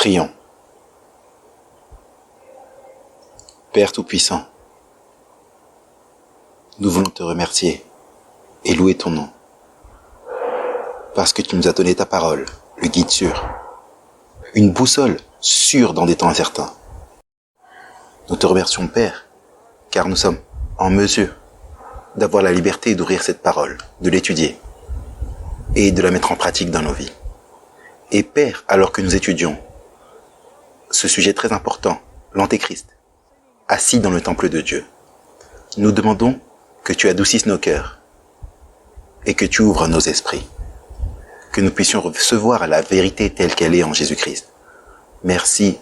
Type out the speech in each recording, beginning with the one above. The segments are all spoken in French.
Prions. Père Tout-Puissant, nous voulons te remercier et louer ton nom, parce que tu nous as donné ta parole, le guide sûr, une boussole sûre dans des temps incertains. Nous te remercions, Père, car nous sommes en mesure d'avoir la liberté d'ouvrir cette parole, de l'étudier et de la mettre en pratique dans nos vies. Et Père, alors que nous étudions ce sujet très important, l'Antéchrist, assis dans le temple de Dieu, nous demandons que tu adoucisses nos cœurs et que tu ouvres nos esprits, que nous puissions recevoir la vérité telle qu'elle est en Jésus-Christ. Merci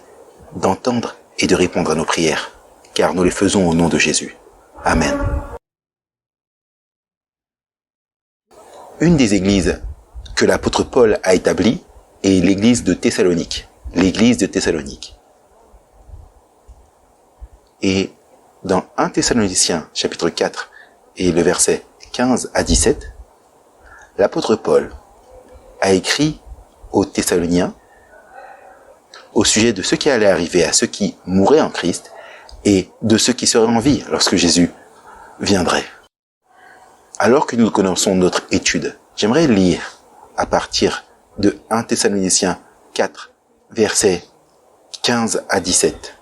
d'entendre et de répondre à nos prières, car nous les faisons au nom de Jésus. Amen. Une des églises que l'apôtre Paul a établies est l'église de Thessalonique. L'église de Thessalonique. Et dans 1 Thessaloniciens, chapitre 4, et le verset 15 à 17, l'apôtre Paul a écrit aux Thessaloniens au sujet de ce qui allait arriver à ceux qui mourraient en Christ et de ceux qui seraient en vie lorsque Jésus viendrait. Alors que nous commençons notre étude, j'aimerais lire à partir de 1 Thessaloniciens 4, versets 15 à 17.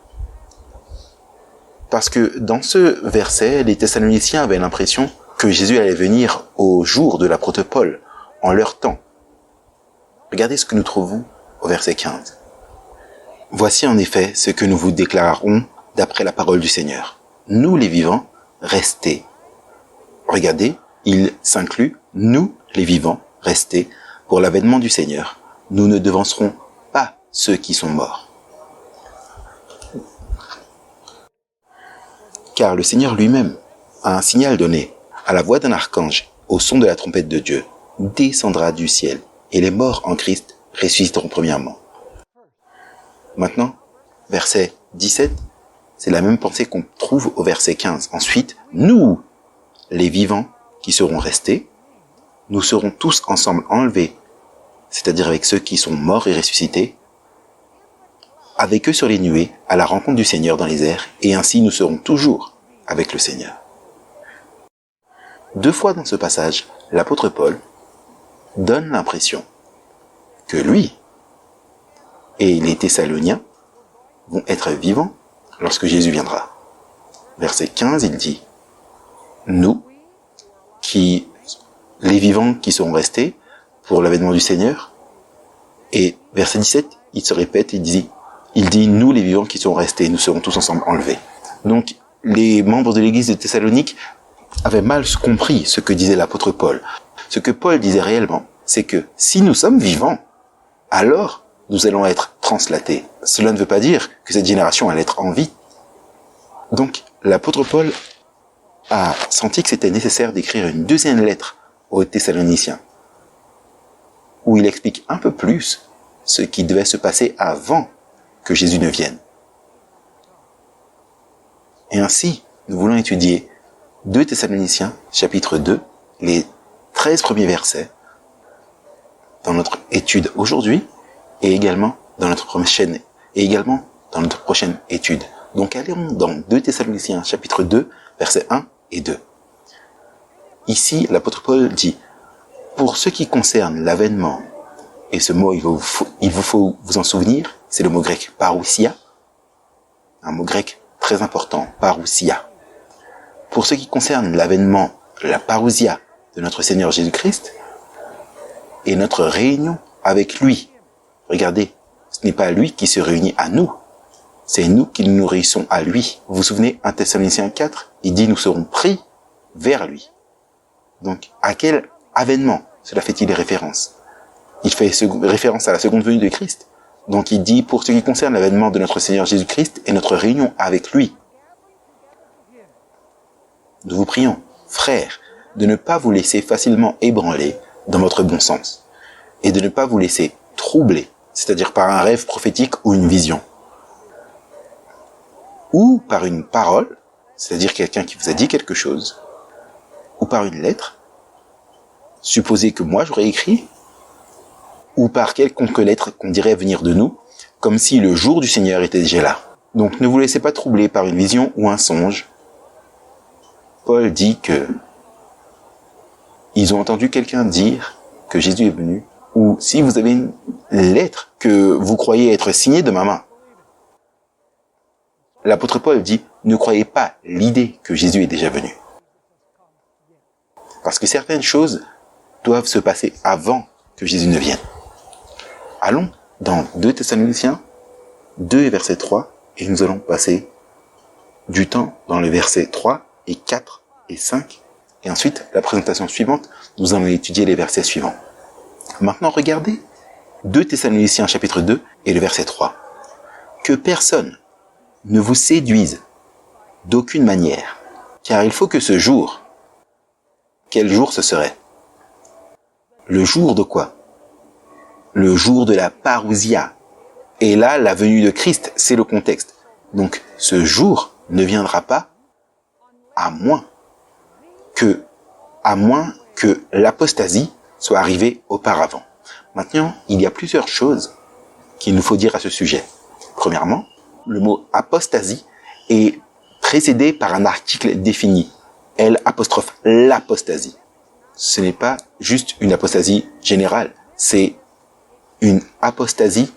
Parce que dans ce verset, les Thessaloniciens avaient l'impression que Jésus allait venir au jour de l'apôtre Paul, en leur temps. Regardez ce que nous trouvons au verset 15. « Voici en effet ce que nous vous déclarerons d'après la parole du Seigneur. Nous les vivants, restés. » Regardez, il s'inclut, nous les vivants, restés, pour l'avènement du Seigneur. Nous ne devancerons pas ceux qui sont morts. Car le Seigneur lui-même a un signal donné, à la voix d'un archange, au son de la trompette de Dieu, descendra du ciel, et les morts en Christ ressusciteront premièrement. Maintenant, verset 17, c'est la même pensée qu'on trouve au verset 15. Ensuite, nous, les vivants qui seront restés, nous serons tous ensemble enlevés, c'est-à-dire avec ceux qui sont morts et ressuscités, avec eux sur les nuées, à la rencontre du Seigneur dans les airs, et ainsi nous serons toujours avec le Seigneur. Deux fois dans ce passage, l'apôtre Paul donne l'impression que lui et les Thessaloniens vont être vivants lorsque Jésus viendra. Verset 15, il dit « Nous, les vivants qui seront restés pour l'avènement du Seigneur », et verset 17, il se répète, il dit « Nous, les vivants qui seront restés, nous serons tous ensemble enlevés ». Donc, les membres de l'église de Thessalonique avaient mal compris ce que disait l'apôtre Paul. Ce que Paul disait réellement, c'est que si nous sommes vivants, alors nous allons être translatés. Cela ne veut pas dire que cette génération allait être en vie. Donc, l'apôtre Paul a senti que c'était nécessaire d'écrire une deuxième lettre aux Thessaloniciens, où il explique un peu plus ce qui devait se passer avant que Jésus ne vienne. Et ainsi, nous voulons étudier 2 Thessaloniciens, chapitre 2, les 13 premiers versets, dans notre étude aujourd'hui, et également dans notre prochaine étude. Donc allons dans 2 Thessaloniciens, chapitre 2, versets 1 et 2. Ici, l'apôtre Paul dit, « Pour ce qui concerne l'avènement », et ce mot, il vous faut vous en souvenir, c'est le mot grec « parousia », un mot grec très important, « parousia ». Pour ce qui concerne l'avènement, la parousia de notre Seigneur Jésus-Christ, et notre réunion avec lui. Regardez, ce n'est pas lui qui se réunit à nous, c'est nous qui nous réunissons à lui. Vous vous souvenez, 1 Thessaloniciens 4, il dit nous serons pris vers lui. Donc, à quel avènement cela fait-il référence? Il fait référence à la seconde venue de Christ. Donc il dit, pour ce qui concerne l'avènement de notre Seigneur Jésus-Christ et notre réunion avec lui. Nous vous prions, frères, de ne pas vous laisser facilement ébranler dans votre bon sens, et de ne pas vous laisser troubler, c'est-à-dire par un rêve prophétique ou une vision, ou par une parole, c'est-à-dire quelqu'un qui vous a dit quelque chose, ou par une lettre, supposez que moi j'aurais écrit, ou par quelconque lettre qu'on dirait venir de nous, comme si le jour du Seigneur était déjà là. Donc ne vous laissez pas troubler par une vision ou un songe. Paul dit que ils ont entendu quelqu'un dire que Jésus est venu, ou si vous avez une lettre que vous croyez être signée de ma main. L'apôtre Paul dit, ne croyez pas l'idée que Jésus est déjà venu. Parce que certaines choses doivent se passer avant que Jésus ne vienne. Allons dans 2 Thessaloniciens 2 verset 3 et nous allons passer du temps dans les versets 3 et 4 et 5. Et ensuite, la présentation suivante, nous allons étudier les versets suivants. Maintenant, regardez 2 Thessaloniciens chapitre 2 et le verset 3. Que personne ne vous séduise d'aucune manière, car il faut que ce jour, quel jour ce serait? Le jour de quoi? Le jour de la parousia. Et là, la venue de Christ, c'est le contexte. Donc, ce jour ne viendra pas à moins que l'apostasie soit arrivée auparavant. Maintenant, il y a plusieurs choses qu'il nous faut dire à ce sujet. Premièrement, le mot apostasie est précédé par un article défini. L'apostasie. Ce n'est pas juste une apostasie générale, c'est une apostasie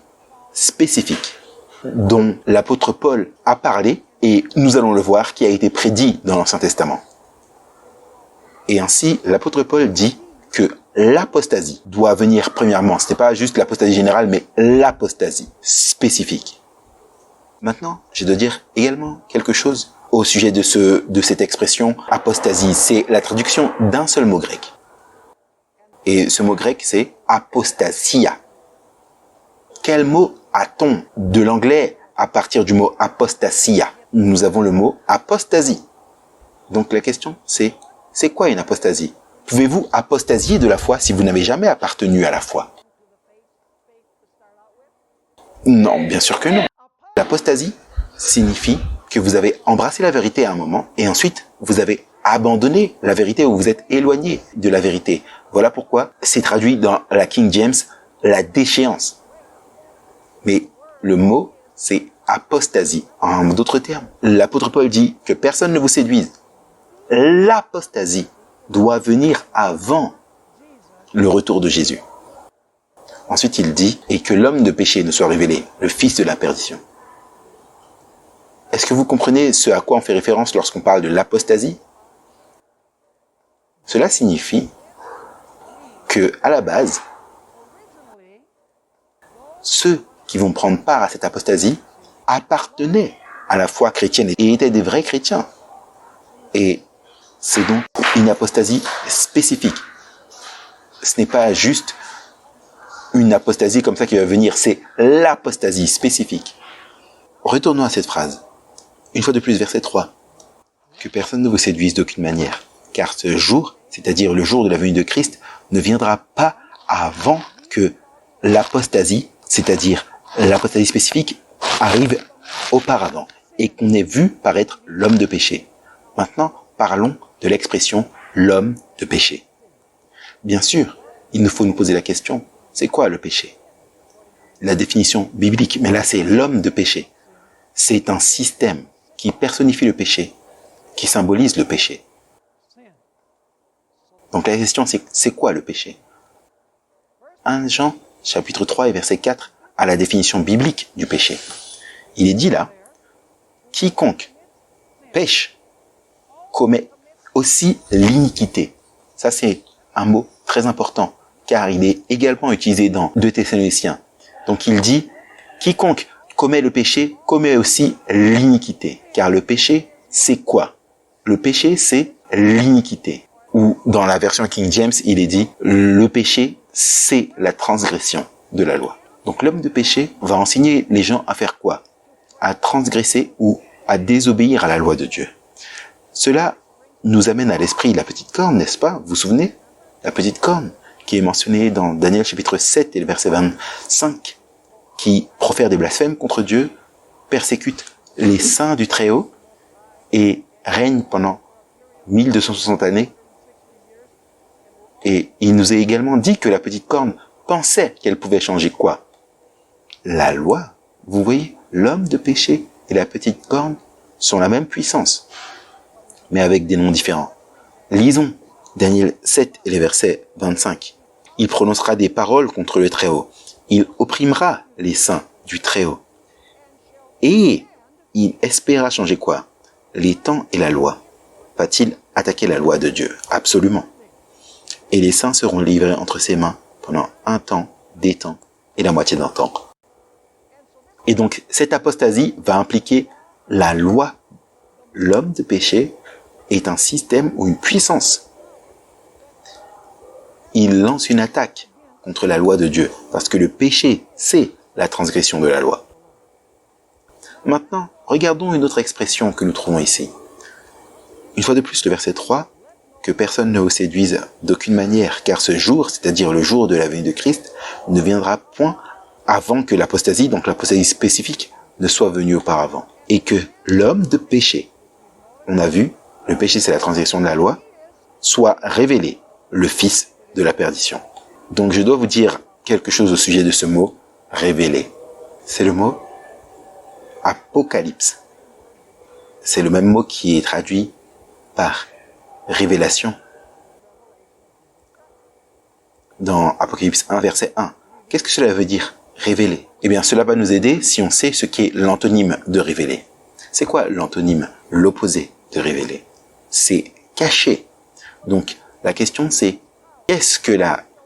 spécifique dont l'apôtre Paul a parlé et nous allons le voir qui a été prédit dans l'Ancien Testament. Et ainsi, l'apôtre Paul dit que l'apostasie doit venir premièrement. Ce n'est pas juste l'apostasie générale, mais l'apostasie spécifique. Maintenant, je dois dire également quelque chose au sujet de cette expression apostasie. C'est la traduction d'un seul mot grec. Et ce mot grec, c'est apostasia. Quel mot a-t-on de l'anglais à partir du mot apostasia? Nous avons le mot apostasie. Donc la question, c'est quoi une apostasie? Pouvez-vous apostasier de la foi si vous n'avez jamais appartenu à la foi? Non, bien sûr que non. L'apostasie signifie que vous avez embrassé la vérité à un moment et ensuite vous avez abandonné la vérité ou vous êtes éloigné de la vérité. Voilà pourquoi c'est traduit dans la King James la déchéance. Mais le mot, c'est apostasie. En d'autres termes, l'apôtre Paul dit que personne ne vous séduise. L'apostasie doit venir avant le retour de Jésus. Ensuite, il dit, et que l'homme de péché ne soit révélé, le fils de la perdition. Est-ce que vous comprenez ce à quoi on fait référence lorsqu'on parle de l'apostasie? Cela signifie que, à la base, ceux qui vont prendre part à cette apostasie appartenaient à la foi chrétienne et étaient des vrais chrétiens. Et c'est donc une apostasie spécifique. Ce n'est pas juste une apostasie comme ça qui va venir, c'est l'apostasie spécifique. Retournons à cette phrase. Une fois de plus, verset 3. Que personne ne vous séduise d'aucune manière, car ce jour, c'est-à-dire le jour de la venue de Christ, ne viendra pas avant que l'apostasie, c'est-à-dire l'apostasie spécifique, arrive auparavant et qu'on ait vu paraître l'homme de péché. Maintenant, parlons de l'expression l'homme de péché. Bien sûr, il nous faut nous poser la question, c'est quoi le péché? La définition biblique, mais là c'est l'homme de péché. C'est un système qui personnifie le péché, qui symbolise le péché. Donc la question c'est quoi le péché? 1 Jean, chapitre 3 et verset 4, a la définition biblique du péché. Il est dit là, quiconque pêche commet aussi l'iniquité. Ça c'est un mot très important, car il est également utilisé dans 2 Thessaloniciens. Donc il dit, quiconque commet le péché commet aussi l'iniquité. Car le péché, c'est quoi? Le péché, c'est l'iniquité. Ou dans la version King James, il est dit, le péché, c'est la transgression de la loi. Donc l'homme de péché va enseigner les gens à faire quoi? À transgresser ou à désobéir à la loi de Dieu. Cela nous amène à l'esprit la petite corne, n'est-ce pas? Vous vous souvenez? La petite corne qui est mentionnée dans Daniel chapitre 7 et le verset 25, qui profère des blasphèmes contre Dieu, persécute les saints du Très-Haut et règne pendant 1260 années. Et il nous est également dit que la petite corne pensait qu'elle pouvait changer quoi? La loi. Vous voyez, l'homme de péché et la petite corne sont la même puissance, mais avec des noms différents. Lisons Daniel 7 et les versets 25. Il prononcera des paroles contre le Très-Haut. Il opprimera les saints du Très-Haut. Et il espéra changer quoi? Les temps et la loi. Va-t-il attaquer la loi de Dieu? Absolument. Et les saints seront livrés entre ses mains pendant un temps, des temps et la moitié d'un temps. Et donc, cette apostasie va impliquer la loi. L'homme de péché est un système ou une puissance. Il lance une attaque contre la loi de Dieu, parce que le péché, c'est la transgression de la loi. Maintenant, regardons une autre expression que nous trouvons ici. Une fois de plus, le verset 3, « Que personne ne vous séduise d'aucune manière, car ce jour, c'est-à-dire le jour de la venue de Christ, ne viendra point avant que l'apostasie, donc l'apostasie spécifique, ne soit venue auparavant. Et que l'homme de péché, on a vu, le péché c'est la transgression de la loi, soit révélé, le fils de la perdition. » Donc je dois vous dire quelque chose au sujet de ce mot, révélé. C'est le mot apocalypse. C'est le même mot qui est traduit par révélation. Dans Apocalypse 1, verset 1. Qu'est-ce que cela veut dire, révéler? Eh bien, cela va nous aider si on sait ce qu'est l'antonyme de révéler. C'est quoi l'antonyme, l'opposé de révéler? C'est cacher. Donc, la question c'est, qu'est-ce que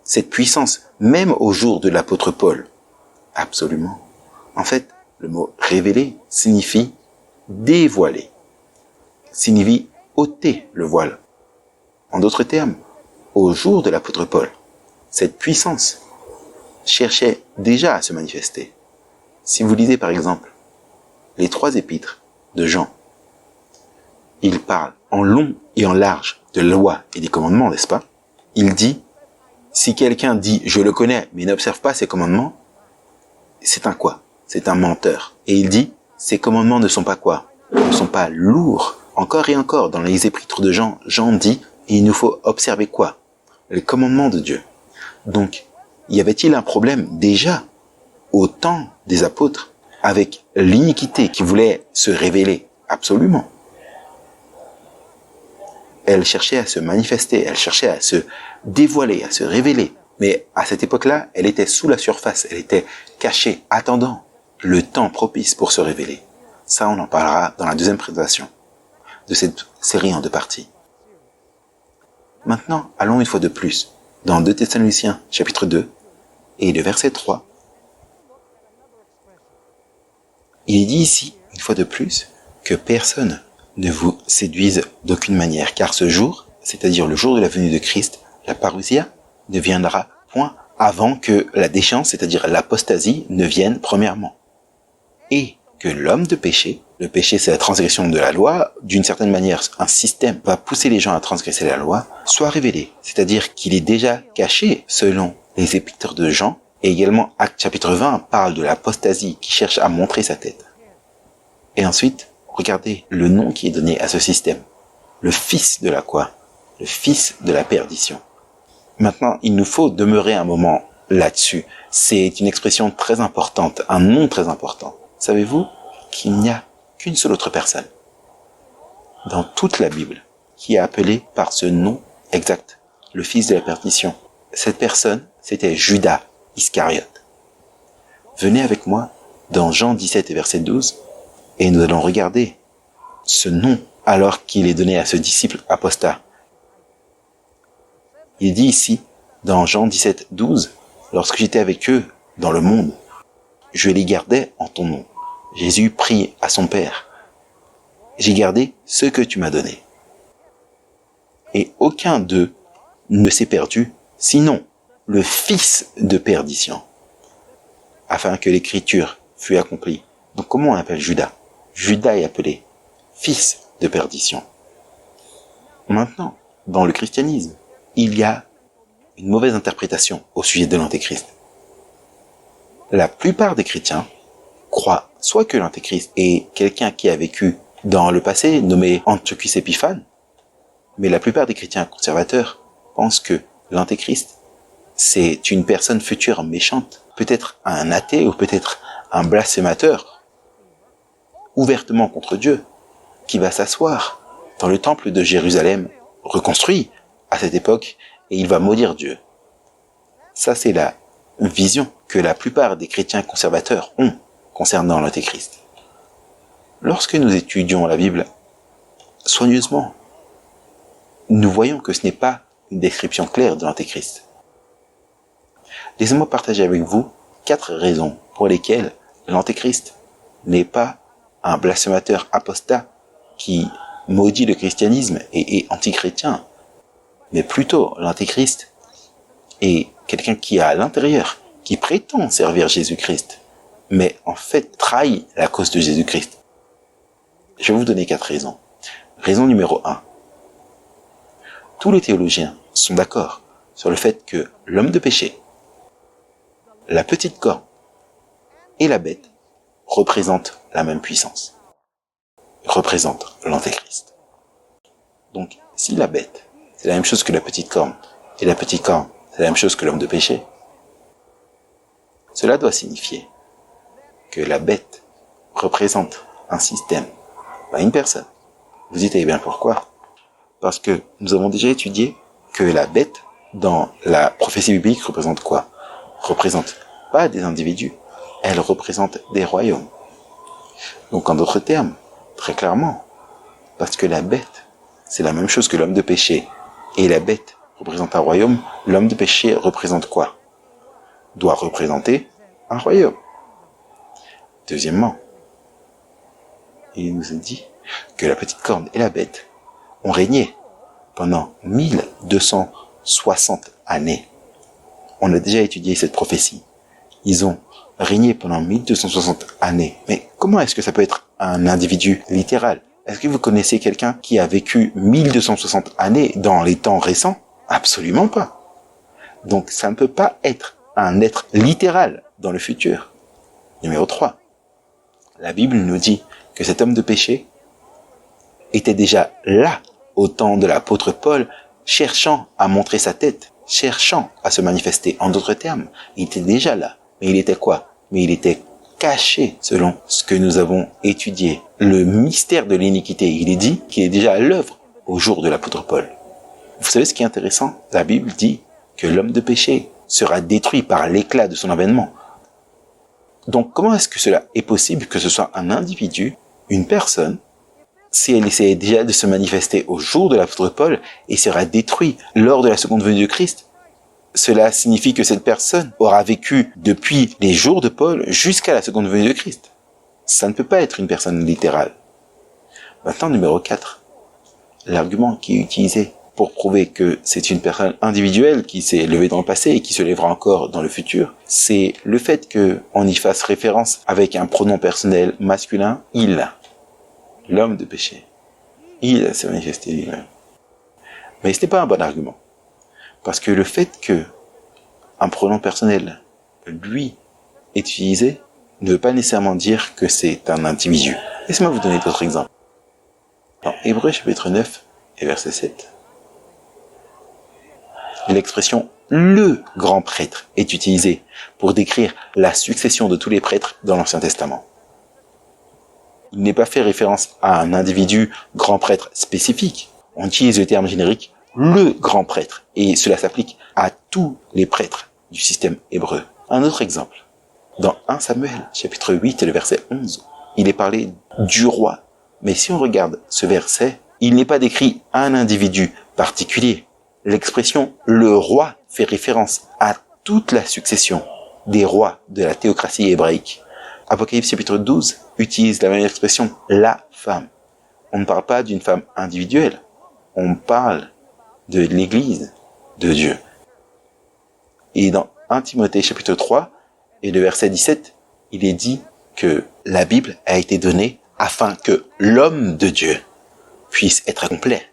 cette puissance, même au jour de l'apôtre Paul? Absolument. En fait, le mot révéler signifie dévoiler, signifie ôter le voile. En d'autres termes, au jour de l'apôtre Paul, cette puissance cherchait déjà à se manifester. Si vous lisez par exemple les 3 épîtres de Jean, il parle en long et en large de la loi et des commandements, n'est-ce pas? Il dit, si quelqu'un dit « je le connais » mais n'observe pas ses commandements, c'est un quoi? C'est un menteur. Et il dit, ces commandements ne sont pas quoi? Ne sont pas lourds. Encore et encore, dans les épîtres de Jean, Jean dit, il nous faut observer quoi? Les commandements de Dieu. Donc, y avait-il un problème déjà au temps des apôtres avec l'iniquité qui voulait se révéler? Absolument. Elle cherchait à se manifester, elle cherchait à se dévoiler, à se révéler. Mais à cette époque-là, elle était sous la surface, elle était cachée, attendant le temps propice pour se révéler. Ça, on en parlera dans la deuxième présentation de cette série en 2 parties. Maintenant, allons une fois de plus dans 2 Thessaloniciens, chapitre 2, et le verset 3. Il est dit ici, une fois de plus, que personne ne vous séduise d'aucune manière, car ce jour, c'est-à-dire le jour de la venue de Christ, la parousia, ne viendra point avant que la déchéance, c'est-à-dire l'apostasie, ne vienne premièrement. Et que l'homme de péché, le péché c'est la transgression de la loi, d'une certaine manière un système va pousser les gens à transgresser la loi, soit révélé, c'est-à-dire qu'il est déjà caché selon les épîtres de Jean, et également Acte chapitre 20 parle de l'apostasie qui cherche à montrer sa tête. Et ensuite, regardez le nom qui est donné à ce système, le fils de la quoi? Le fils de la perdition. Maintenant, il nous faut demeurer un moment là-dessus. C'est une expression très importante, un nom très important. Savez-vous qu'il n'y a qu'une seule autre personne dans toute la Bible qui est appelée par ce nom exact, le fils de la perdition? Cette personne, c'était Judas Iscariote. Venez avec moi dans Jean 17 et verset 12 et nous allons regarder ce nom alors qu'il est donné à ce disciple apostat. Il dit ici, dans Jean 17, 12, « Lorsque j'étais avec eux dans le monde, je les gardais en ton nom. Jésus prie à son Père. J'ai gardé ce que tu m'as donné. Et aucun d'eux ne s'est perdu, sinon le fils de perdition, afin que l'écriture fût accomplie. » Donc comment on appelle Judas? Judas est appelé fils de perdition. Maintenant, dans le christianisme, il y a une mauvaise interprétation au sujet de l'Antéchrist. La plupart des chrétiens croient soit que l'Antéchrist est quelqu'un qui a vécu dans le passé, nommé Antiochus Épiphane, mais la plupart des chrétiens conservateurs pensent que l'Antéchrist, c'est une personne future méchante, peut-être un athée ou peut-être un blasphémateur, ouvertement contre Dieu, qui va s'asseoir dans le temple de Jérusalem, reconstruit à cette époque, et il va maudire Dieu. Ça, c'est la vision que la plupart des chrétiens conservateurs ont concernant l'Antéchrist. Lorsque nous étudions la Bible soigneusement, nous voyons que ce n'est pas une description claire de l'Antéchrist. Laissez-moi partager avec vous 4 raisons pour lesquelles l'Antéchrist n'est pas un blasphémateur apostat qui maudit le christianisme et est antichrétien, mais plutôt l'Antéchrist est quelqu'un qui a à l'intérieur, qui prétend servir Jésus-Christ, mais en fait trahit la cause de Jésus-Christ. Je vais vous donner 4 raisons. Raison numéro 1. Tous les théologiens sont d'accord sur le fait que l'homme de péché, la petite corne et la bête représentent la même puissance, représentent l'Antéchrist. Donc, si la bête, c'est la même chose que la petite corne, et la petite corne, c'est la même chose que l'homme de péché, cela doit signifier que la bête représente un système, pas une personne. Vous dites, eh bien pourquoi? Parce que nous avons déjà étudié que la bête, dans la prophétie biblique, représente quoi? Représente pas des individus, elle représente des royaumes. Donc en d'autres termes, très clairement, parce que la bête, c'est la même chose que l'homme de péché, et la bête représente un royaume, l'homme de péché représente quoi? Doit représenter un royaume. Deuxièmement, il nous a dit que la petite corne et la bête ont régné pendant 1260 années. On a déjà étudié cette prophétie. Ils ont régné pendant 1260 années. Mais comment est-ce que ça peut être un individu littéral? Est-ce que vous connaissez quelqu'un qui a vécu 1260 années dans les temps récents? Absolument pas. Donc ça ne peut pas être un être littéral dans le futur. Numéro 3. La Bible nous dit que cet homme de péché était déjà là au temps de l'apôtre Paul, cherchant à montrer sa tête, cherchant à se manifester. En d'autres termes, il était déjà là. Mais il était quoi? Mais il était caché selon ce que nous avons étudié. Le mystère de l'iniquité, il est dit qu'il est déjà à l'œuvre au jour de l'apôtre Paul. Vous savez ce qui est intéressant? La Bible dit que l'homme de péché sera détruit par l'éclat de son avènement. Donc comment est-ce que cela est possible que ce soit un individu, une personne, si elle essayait déjà de se manifester au jour de l'apôtre Paul et sera détruit lors de la seconde venue de Christ? Cela signifie que cette personne aura vécu depuis les jours de Paul jusqu'à la seconde venue de Christ. Ça ne peut pas être une personne littérale. Maintenant, numéro 4. L'argument qui est utilisé pour prouver que c'est une personne individuelle qui s'est levée dans le passé et qui se lèvera encore dans le futur, c'est le fait qu'on y fasse référence avec un pronom personnel masculin, il. L'homme de péché. Il s'est manifesté lui-même. Mais ce n'est pas un bon argument. Parce que le fait que un pronom personnel, lui, est utilisé, ne veut pas nécessairement dire que c'est un individu. Laissez-moi vous donner d'autres exemples. Dans Hébreux chapitre 9 et verset 7, l'expression « le grand prêtre » est utilisée pour décrire la succession de tous les prêtres dans l'Ancien Testament. Il n'est pas fait référence à un individu grand prêtre spécifique. On utilise le terme générique « le grand prêtre » et cela s'applique à tous les prêtres du système hébreu. Un autre exemple. Dans 1 Samuel, chapitre 8 et le verset 11, il est parlé du roi. Mais si on regarde ce verset, il n'est pas décrit un individu particulier. L'expression « le roi » fait référence à toute la succession des rois de la théocratie hébraïque. Apocalypse chapitre 12 utilise la même expression « la femme ». On ne parle pas d'une femme individuelle, on parle de l'Église de Dieu. Et dans 1 Timothée chapitre 3 et le verset 17, il est dit que la Bible a été donnée afin que l'homme de Dieu puisse être complet.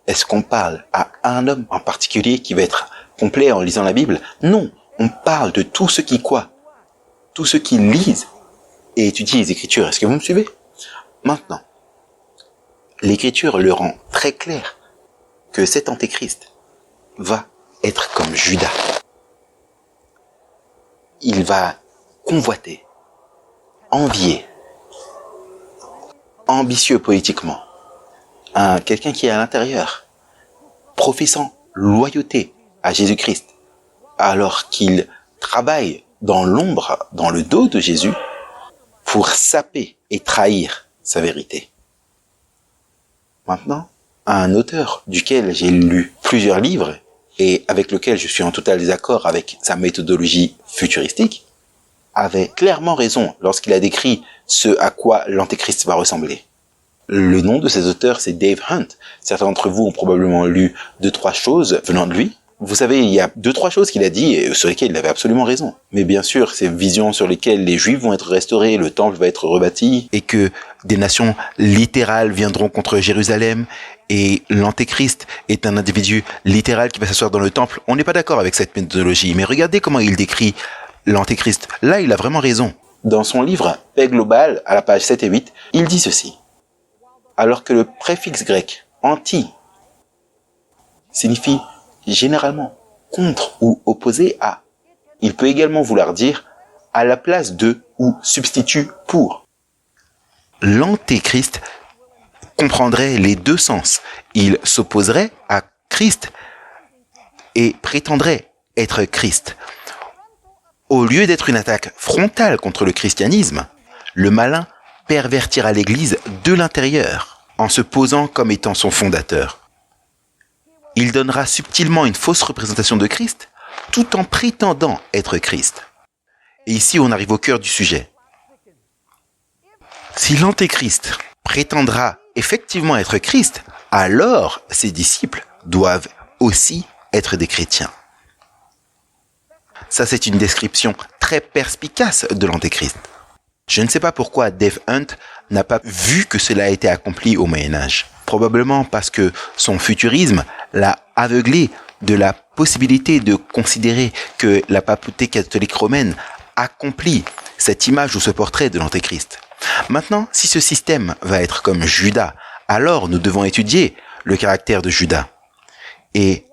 Est-ce qu'on parle à un homme en particulier qui va être complet en lisant la Bible? Non, on parle de tous ceux qui quoi? Tous ceux qui lisent et étudient les Écritures. Est-ce que vous me suivez? Maintenant, l'Écriture le rend très clair que cet antéchrist va être comme Judas. il va convoiter, envier, ambitieux politiquement, quelqu'un qui est à l'intérieur, professant loyauté à Jésus-Christ, alors qu'il travaille dans l'ombre, dans le dos de Jésus, pour saper et trahir sa vérité. Maintenant, un auteur duquel j'ai lu plusieurs livres et avec lequel je suis en total désaccord avec sa méthodologie futuristique, avait clairement raison lorsqu'il a décrit ce à quoi l'Antéchrist va ressembler. Le nom de ces auteurs, c'est Dave Hunt. Certains d'entre vous ont probablement lu 2-3 choses venant de lui. Vous savez, il y a 2-3 choses qu'il a dit et sur lesquelles il avait absolument raison. Mais bien sûr, ces visions sur lesquelles les Juifs vont être restaurés, le temple va être rebâti, et que des nations littérales viendront contre Jérusalem, et l'Antéchrist est un individu littéral qui va s'asseoir dans le temple. On n'est pas d'accord avec cette méthodologie, mais regardez comment il décrit l'Antéchrist. Là, il a vraiment raison. Dans son livre « Paix globale », à la page 7 et 8, il dit ceci. Alors que le préfixe grec « anti » signifie généralement contre ou opposé à. Il peut également vouloir dire à la place de ou substitut pour. L'antéchrist comprendrait les deux sens. Il s'opposerait à Christ et prétendrait être Christ. Au lieu d'être une attaque frontale contre le christianisme, le malin pervertira l'Église de l'intérieur en se posant comme étant son fondateur. Il donnera subtilement une fausse représentation de Christ, tout en prétendant être Christ. Et ici, on arrive au cœur du sujet. Si l'Antéchrist prétendra effectivement être Christ, alors ses disciples doivent aussi être des chrétiens. Ça, c'est une description très perspicace de l'Antéchrist. Je ne sais pas pourquoi Dave Hunt n'a pas vu que cela a été accompli au Moyen-Âge. Probablement parce que son futurisme l'a aveuglé de la possibilité de considérer que la papauté catholique romaine accomplit cette image ou ce portrait de l'Antéchrist. Maintenant, si ce système va être comme Judas, alors nous devons étudier le caractère de Judas. Et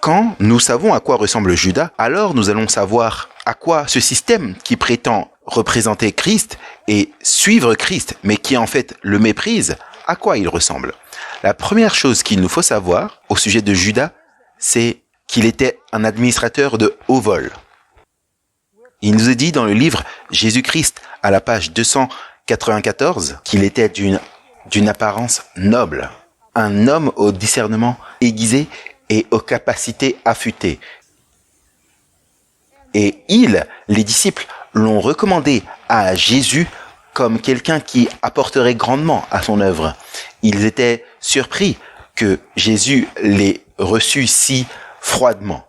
quand nous savons à quoi ressemble Judas, alors nous allons savoir à quoi ce système qui prétend représenter Christ et suivre Christ, mais qui en fait le méprise, à quoi il ressemble. La première chose qu'il nous faut savoir au sujet de Judas, c'est qu'il était un administrateur de haut vol. Il nous est dit dans le livre Jésus-Christ, à la page 294, qu'il était d'une apparence noble, un homme au discernement aiguisé et aux capacités affûtées. Et les disciples, l'ont recommandé à Jésus comme quelqu'un qui apporterait grandement à son œuvre. Ils étaient surpris que Jésus les reçût si froidement.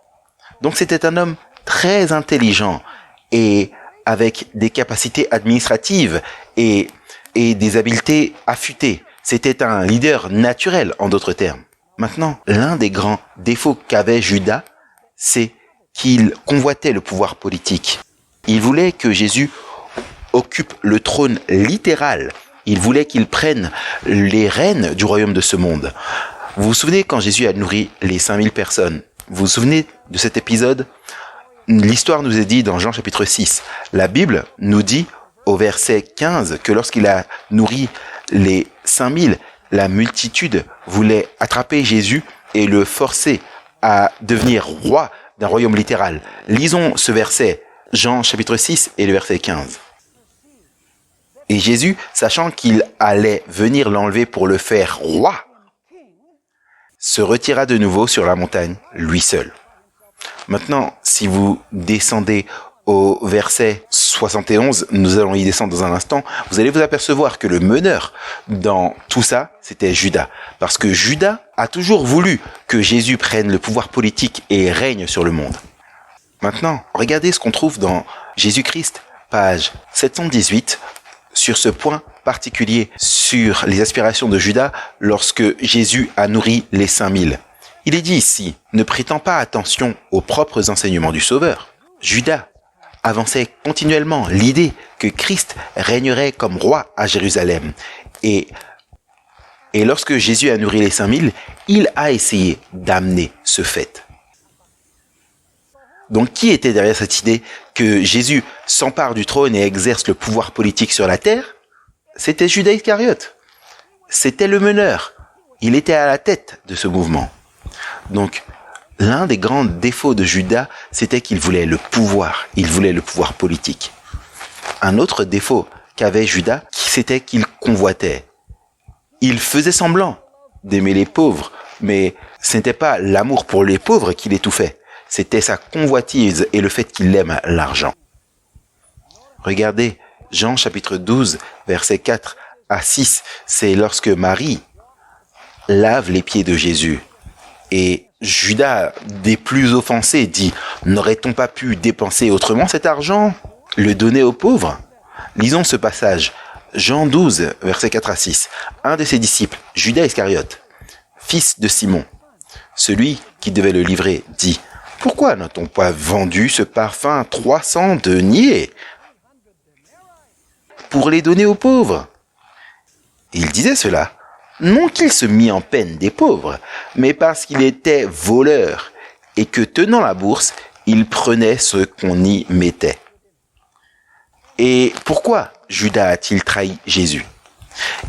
Donc c'était un homme très intelligent et avec des capacités administratives et des habiletés affûtées. C'était un leader naturel, en d'autres termes. Maintenant, l'un des grands défauts qu'avait Judas, c'est qu'il convoitait le pouvoir politique. Il voulait que Jésus occupe le trône littéral. Il voulait qu'il prenne les rênes du royaume de ce monde. Vous vous souvenez quand Jésus a nourri les 5000 personnes? Vous vous souvenez de cet épisode? L'histoire nous est dit dans Jean chapitre 6. La Bible nous dit au verset 15 que lorsqu'il a nourri les 5000, la multitude voulait attraper Jésus et le forcer à devenir roi d'un royaume littéral. Lisons ce verset, Jean chapitre 6 et le verset 15. Et Jésus, sachant qu'il allait venir l'enlever pour le faire roi, se retira de nouveau sur la montagne, lui seul. Maintenant, si vous descendez au verset 71, nous allons y descendre dans un instant, vous allez vous apercevoir que le meneur dans tout ça, c'était Judas. Parce que Judas a toujours voulu que Jésus prenne le pouvoir politique et règne sur le monde. Maintenant, regardez ce qu'on trouve dans Jésus-Christ, page 718, sur ce point particulier, sur les aspirations de Judas lorsque Jésus a nourri les 5000. Il est dit ici, ne prêtant pas attention aux propres enseignements du Sauveur, Judas avançait continuellement l'idée que Christ régnerait comme roi à Jérusalem. Et lorsque Jésus a nourri les 5000, il a essayé d'amener ce fait. Donc qui était derrière cette idée que Jésus s'empare du trône et exerce le pouvoir politique sur la terre? C'était Judas Iscariote. C'était le meneur. Il était à la tête de ce mouvement. Donc, l'un des grands défauts de Judas, c'était qu'il voulait le pouvoir. Il voulait le pouvoir politique. Un autre défaut qu'avait Judas, c'était qu'il convoitait. Il faisait semblant d'aimer les pauvres, mais ce n'était pas l'amour pour les pauvres qui l'étouffait. C'était sa convoitise et le fait qu'il aime l'argent. Regardez, Jean chapitre 12, versets 4 à 6, c'est lorsque Marie lave les pieds de Jésus. Et Judas, des plus offensés, dit « N'aurait-on pas pu dépenser autrement cet argent? Le donner aux pauvres ?» Lisons ce passage. Jean 12, versets 4 à 6. Un de ses disciples, Judas Iscariote, fils de Simon, celui qui devait le livrer, dit « Pourquoi n'a-t-on pas vendu ce parfum 300 deniers pour les donner aux pauvres ?» Il disait cela, non qu'il se mit en peine des pauvres, mais parce qu'il était voleur et que, tenant la bourse, il prenait ce qu'on y mettait. Et pourquoi Judas a-t-il trahi Jésus?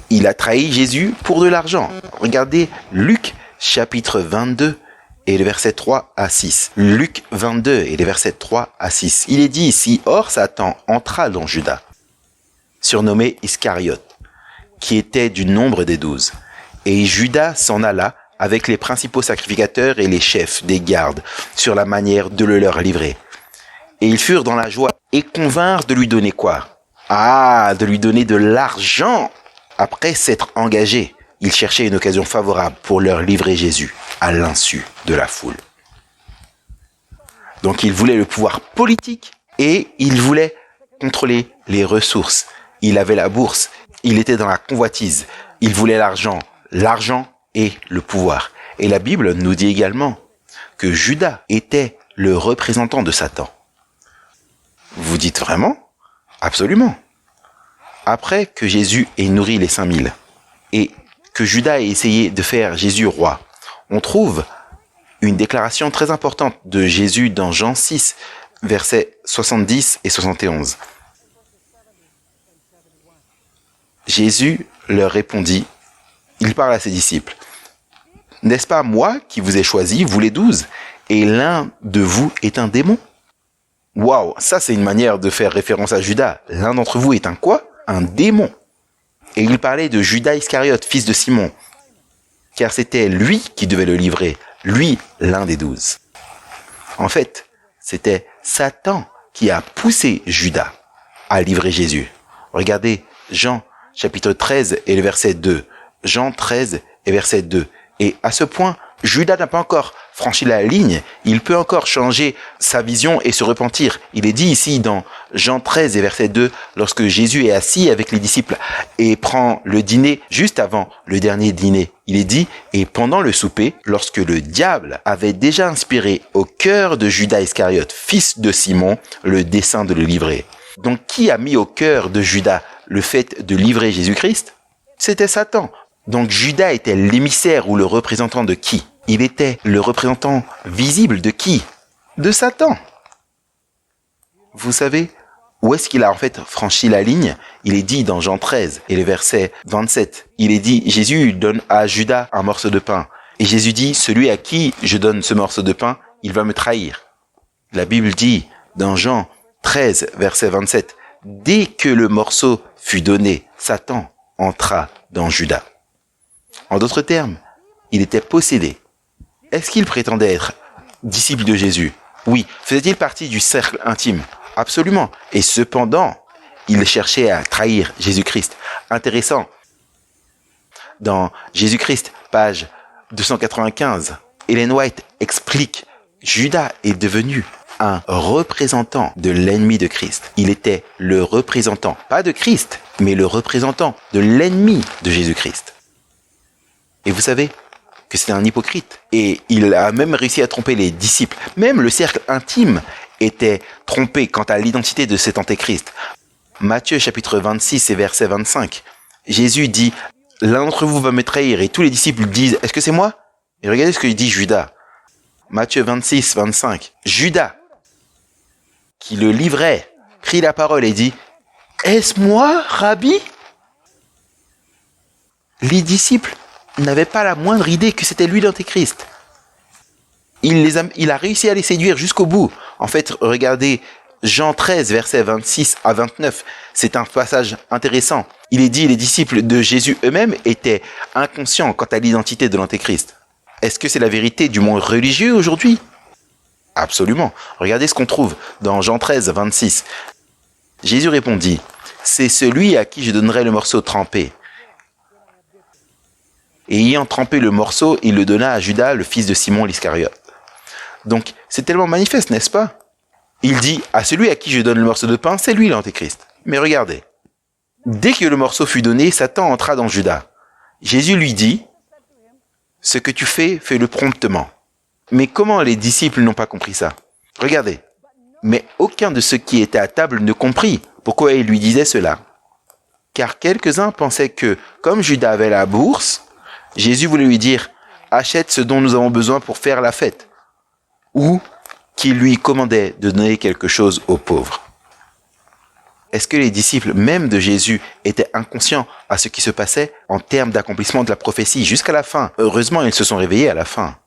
Il a trahi Jésus pour de l'argent. Regardez Luc chapitre 22 et le verset 3 à 6. Luc 22 et les versets 3 à 6. Il est dit ici, « Or Satan entra dans Judas, surnommé Iscariote, qui était du nombre des 12. Et Judas s'en alla avec les principaux sacrificateurs et les chefs des gardes sur la manière de le leur livrer. Et ils furent dans la joie et convinrent de lui donner quoi? Ah, de lui donner de l'argent. Après s'être engagés, ils cherchaient une occasion favorable pour leur livrer Jésus à l'insu de la foule. Donc ils voulaient le pouvoir politique et ils voulaient contrôler les ressources. Il avait la bourse, il était dans la convoitise, il voulait l'argent et le pouvoir. Et la Bible nous dit également que Judas était le représentant de Satan. Vous dites vraiment? Absolument. Après que Jésus ait nourri les 5000 et que Judas ait essayé de faire Jésus roi, on trouve une déclaration très importante de Jésus dans Jean 6, versets 70 et 71. Jésus leur répondit, il parle à ses disciples, « N'est-ce pas moi qui vous ai choisi, vous les 12, et l'un de vous est un démon ?» Waouh, ça c'est une manière de faire référence à Judas. L'un d'entre vous est un quoi? Un démon. Et il parlait de Judas Iscariote, fils de Simon, car c'était lui qui devait le livrer, lui l'un des 12. En fait, c'était Satan qui a poussé Judas à livrer Jésus. Regardez Jean chapitre 13 et le verset 2. Jean 13 et verset 2. Et à ce point, Judas n'a pas encore franchi la ligne, il peut encore changer sa vision et se repentir. Il est dit ici dans Jean 13 et verset 2, lorsque Jésus est assis avec les disciples et prend le dîner juste avant le dernier dîner. Il est dit, et pendant le souper, lorsque le diable avait déjà inspiré au cœur de Judas Iscariote, fils de Simon, le dessein de le livrer. Donc qui a mis au cœur de Judas le fait de livrer Jésus-Christ? C'était Satan. Donc Judas était l'émissaire ou le représentant de qui? Il était le représentant visible de qui? De Satan. Vous savez où est-ce qu'il a en fait franchi la ligne? Il est dit dans Jean 13 et le verset 27. Il est dit, Jésus donne à Judas un morceau de pain. Et Jésus dit, celui à qui je donne ce morceau de pain, il va me trahir. La Bible dit dans Jean 13 verset 27, dès que le morceau fut donné, Satan entra dans Judas. En d'autres termes, il était possédé. Est-ce qu'il prétendait être disciple de Jésus? Oui. Faisait-il partie du cercle intime? Absolument. Et cependant, il cherchait à trahir Jésus-Christ. Intéressant. Dans Jésus-Christ, page 295, Ellen White explique Judas est devenu un représentant de l'ennemi de Christ. Il était le représentant, pas de Christ, mais le représentant de l'ennemi de Jésus-Christ. Et vous savez que c'est un hypocrite. Et il a même réussi à tromper les disciples. Même le cercle intime était trompé quant à l'identité de cet antéchrist. Matthieu chapitre 26 et verset 25. Jésus dit, l'un d'entre vous va me trahir. Et tous les disciples disent, est-ce que c'est moi? Et regardez ce que dit Judas. Matthieu 26, 25. Judas, qui le livrait, prit la parole et dit « Est-ce moi, Rabbi ?» Les disciples n'avaient pas la moindre idée que c'était lui l'Antéchrist. Il a réussi à les séduire jusqu'au bout. En fait, regardez Jean 13, versets 26 à 29. C'est un passage intéressant. Il est dit, les disciples de Jésus eux-mêmes étaient inconscients quant à l'identité de l'Antéchrist. Est-ce que c'est la vérité du monde religieux aujourd'hui? Absolument. Regardez ce qu'on trouve dans Jean 13, 26. Jésus répondit, « C'est celui à qui je donnerai le morceau trempé. » Et ayant trempé le morceau, il le donna à Judas, le fils de Simon l'Iscariote. Donc, c'est tellement manifeste, n'est-ce pas? Il dit, à celui à qui je donne le morceau de pain, c'est lui l'Antéchrist. Mais regardez, dès que le morceau fut donné, Satan entra dans Judas. Jésus lui dit, ce que tu fais, fais-le promptement. Mais comment les disciples n'ont pas compris ça? Regardez, mais aucun de ceux qui étaient à table ne comprit pourquoi il lui disait cela. Car quelques-uns pensaient que, comme Judas avait la bourse, Jésus voulait lui dire, achète ce dont nous avons besoin pour faire la fête. Ou qu'il lui commandait de donner quelque chose aux pauvres. Est-ce que les disciples même de Jésus étaient inconscients à ce qui se passait en termes d'accomplissement de la prophétie jusqu'à la fin? Heureusement, ils se sont réveillés à la fin.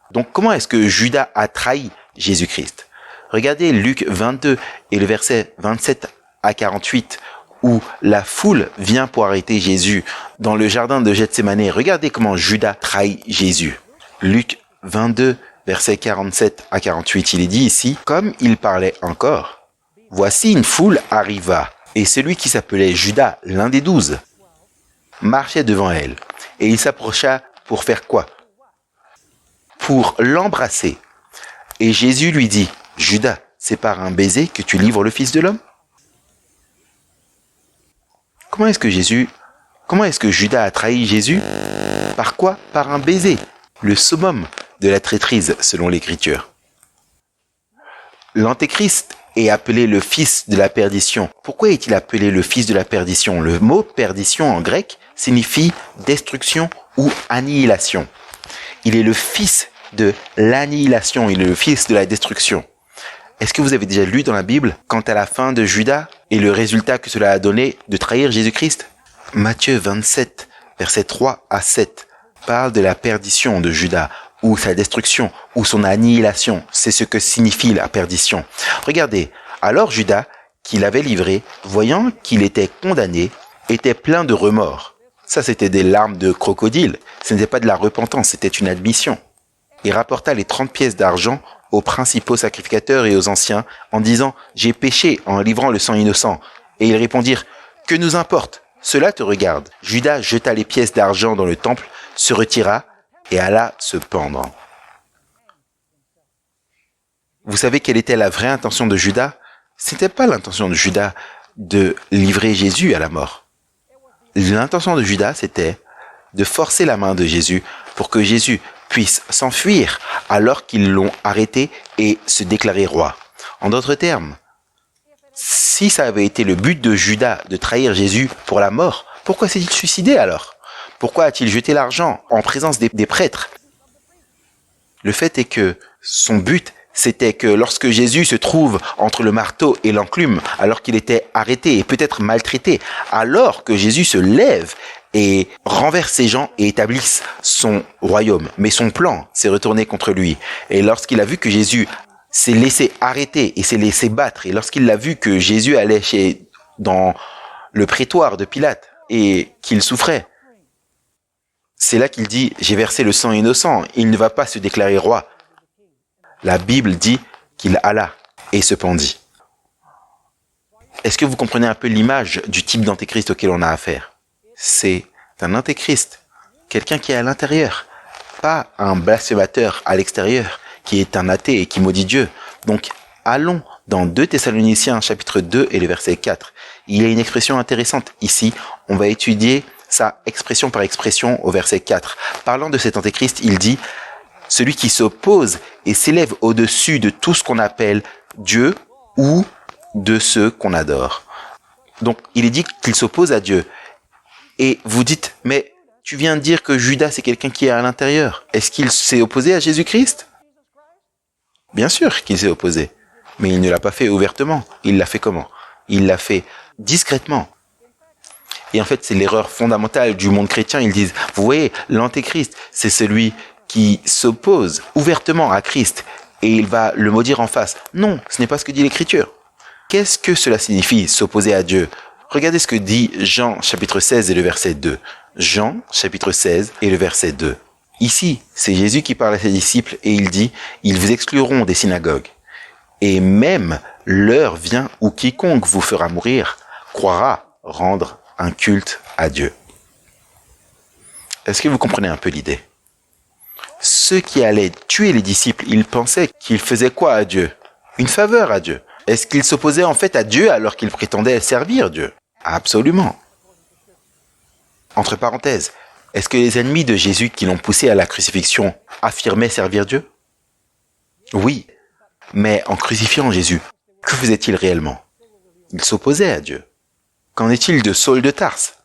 Donc comment est-ce que Judas a trahi Jésus-Christ? Regardez Luc 22 et le verset 27 à 48 où la foule vient pour arrêter Jésus dans le jardin de Gethsémanée. Regardez comment Judas trahit Jésus. Luc 22 verset 47 à 48, il est dit ici, « Comme il parlait encore, voici une foule arriva, et celui qui s'appelait Judas, l'un des 12, marchait devant elle, et il s'approcha pour faire quoi? Pour l'embrasser. Et Jésus lui dit, « Judas, c'est par un baiser que tu livres le Fils de l'homme ?» Comment est-ce que Judas a trahi Jésus? Par quoi? Par un baiser, le summum de la traîtrise selon l'Écriture. L'Antéchrist est appelé le fils de la perdition. Pourquoi est-il appelé le fils de la perdition? Le mot perdition en grec signifie destruction ou annihilation. Il est le fils de l'annihilation, il est le fils de la destruction. Est-ce que vous avez déjà lu dans la Bible quant à la fin de Judas et le résultat que cela a donné de trahir Jésus-Christ? Matthieu 27, versets 3 à 7 parle de la perdition de Judas, ou sa destruction, ou son annihilation. C'est ce que signifie la perdition. Regardez, alors Judas, qui l'avait livré, voyant qu'il était condamné, était plein de remords. Ça, c'était des larmes de crocodile. Ce n'était pas de la repentance, c'était une admission. Il rapporta les 30 pièces d'argent aux principaux sacrificateurs et aux anciens, en disant « J'ai péché en livrant le sang innocent. » Et ils répondirent « Que nous importe? Cela te regarde. » Judas jeta les pièces d'argent dans le temple, se retira et alla se pendre. Vous savez quelle était la vraie intention de Judas? Ce n'était pas l'intention de Judas de livrer Jésus à la mort. L'intention de Judas, c'était de forcer la main de Jésus pour que Jésus puisse s'enfuir alors qu'ils l'ont arrêté et se déclarer roi. En d'autres termes, si ça avait été le but de Judas de trahir Jésus pour la mort, pourquoi s'est-il suicidé alors? Pourquoi a-t-il jeté l'argent en présence des prêtres? Le fait est que son but, c'était que lorsque Jésus se trouve entre le marteau et l'enclume, alors qu'il était arrêté et peut-être maltraité, alors que Jésus se lève et renverse ces gens et établisse son royaume. Mais son plan s'est retourné contre lui. Et lorsqu'il a vu que Jésus s'est laissé arrêter et s'est laissé battre, et lorsqu'il a vu que Jésus allait dans le prétoire de Pilate et qu'il souffrait, c'est là qu'il dit « J'ai versé le sang innocent, il ne va pas se déclarer roi ». La Bible dit qu'il alla et se pendit. Est-ce que vous comprenez un peu l'image du type d'antéchrist auquel on a affaire? C'est un antéchrist, quelqu'un qui est à l'intérieur, pas un blasphémateur à l'extérieur, qui est un athée et qui maudit Dieu. Donc, allons dans 2 Thessaloniciens chapitre 2 et le verset 4. Il y a une expression intéressante ici, on va étudier ça expression par expression au verset 4. Parlant de cet antéchrist, il dit « Celui qui s'oppose et s'élève au-dessus de tout ce qu'on appelle Dieu ou de ceux qu'on adore. » Donc, il est dit qu'il s'oppose à Dieu. Et vous dites « Mais tu viens de dire que Judas, c'est quelqu'un qui est à l'intérieur. Est-ce qu'il s'est opposé à Jésus-Christ ?» Bien sûr qu'il s'est opposé. Mais il ne l'a pas fait ouvertement. Il l'a fait comment? Il l'a fait discrètement. Et en fait, c'est l'erreur fondamentale du monde chrétien. Ils disent, vous voyez, l'antéchrist, c'est celui qui s'oppose ouvertement à Christ et il va le maudire en face. Non, ce n'est pas ce que dit l'Écriture. Qu'est-ce que cela signifie, s'opposer à Dieu? Regardez ce que dit Jean chapitre 16 et le verset 2. Jean chapitre 16 et le verset 2. Ici, c'est Jésus qui parle à ses disciples et il dit, ils vous excluront des synagogues. Et même l'heure vient où quiconque vous fera mourir croira rendre un culte à Dieu. Est-ce que vous comprenez un peu l'idée? Ceux qui allaient tuer les disciples, ils pensaient qu'ils faisaient quoi à Dieu? Une faveur à Dieu. Est-ce qu'ils s'opposaient en fait à Dieu alors qu'ils prétendaient servir Dieu? Absolument. Entre parenthèses, est-ce que les ennemis de Jésus qui l'ont poussé à la crucifixion affirmaient servir Dieu? Oui, mais en crucifiant Jésus, que faisait-il réellement? Il s'opposait à Dieu. Qu'en est-il de Saul de Tarse?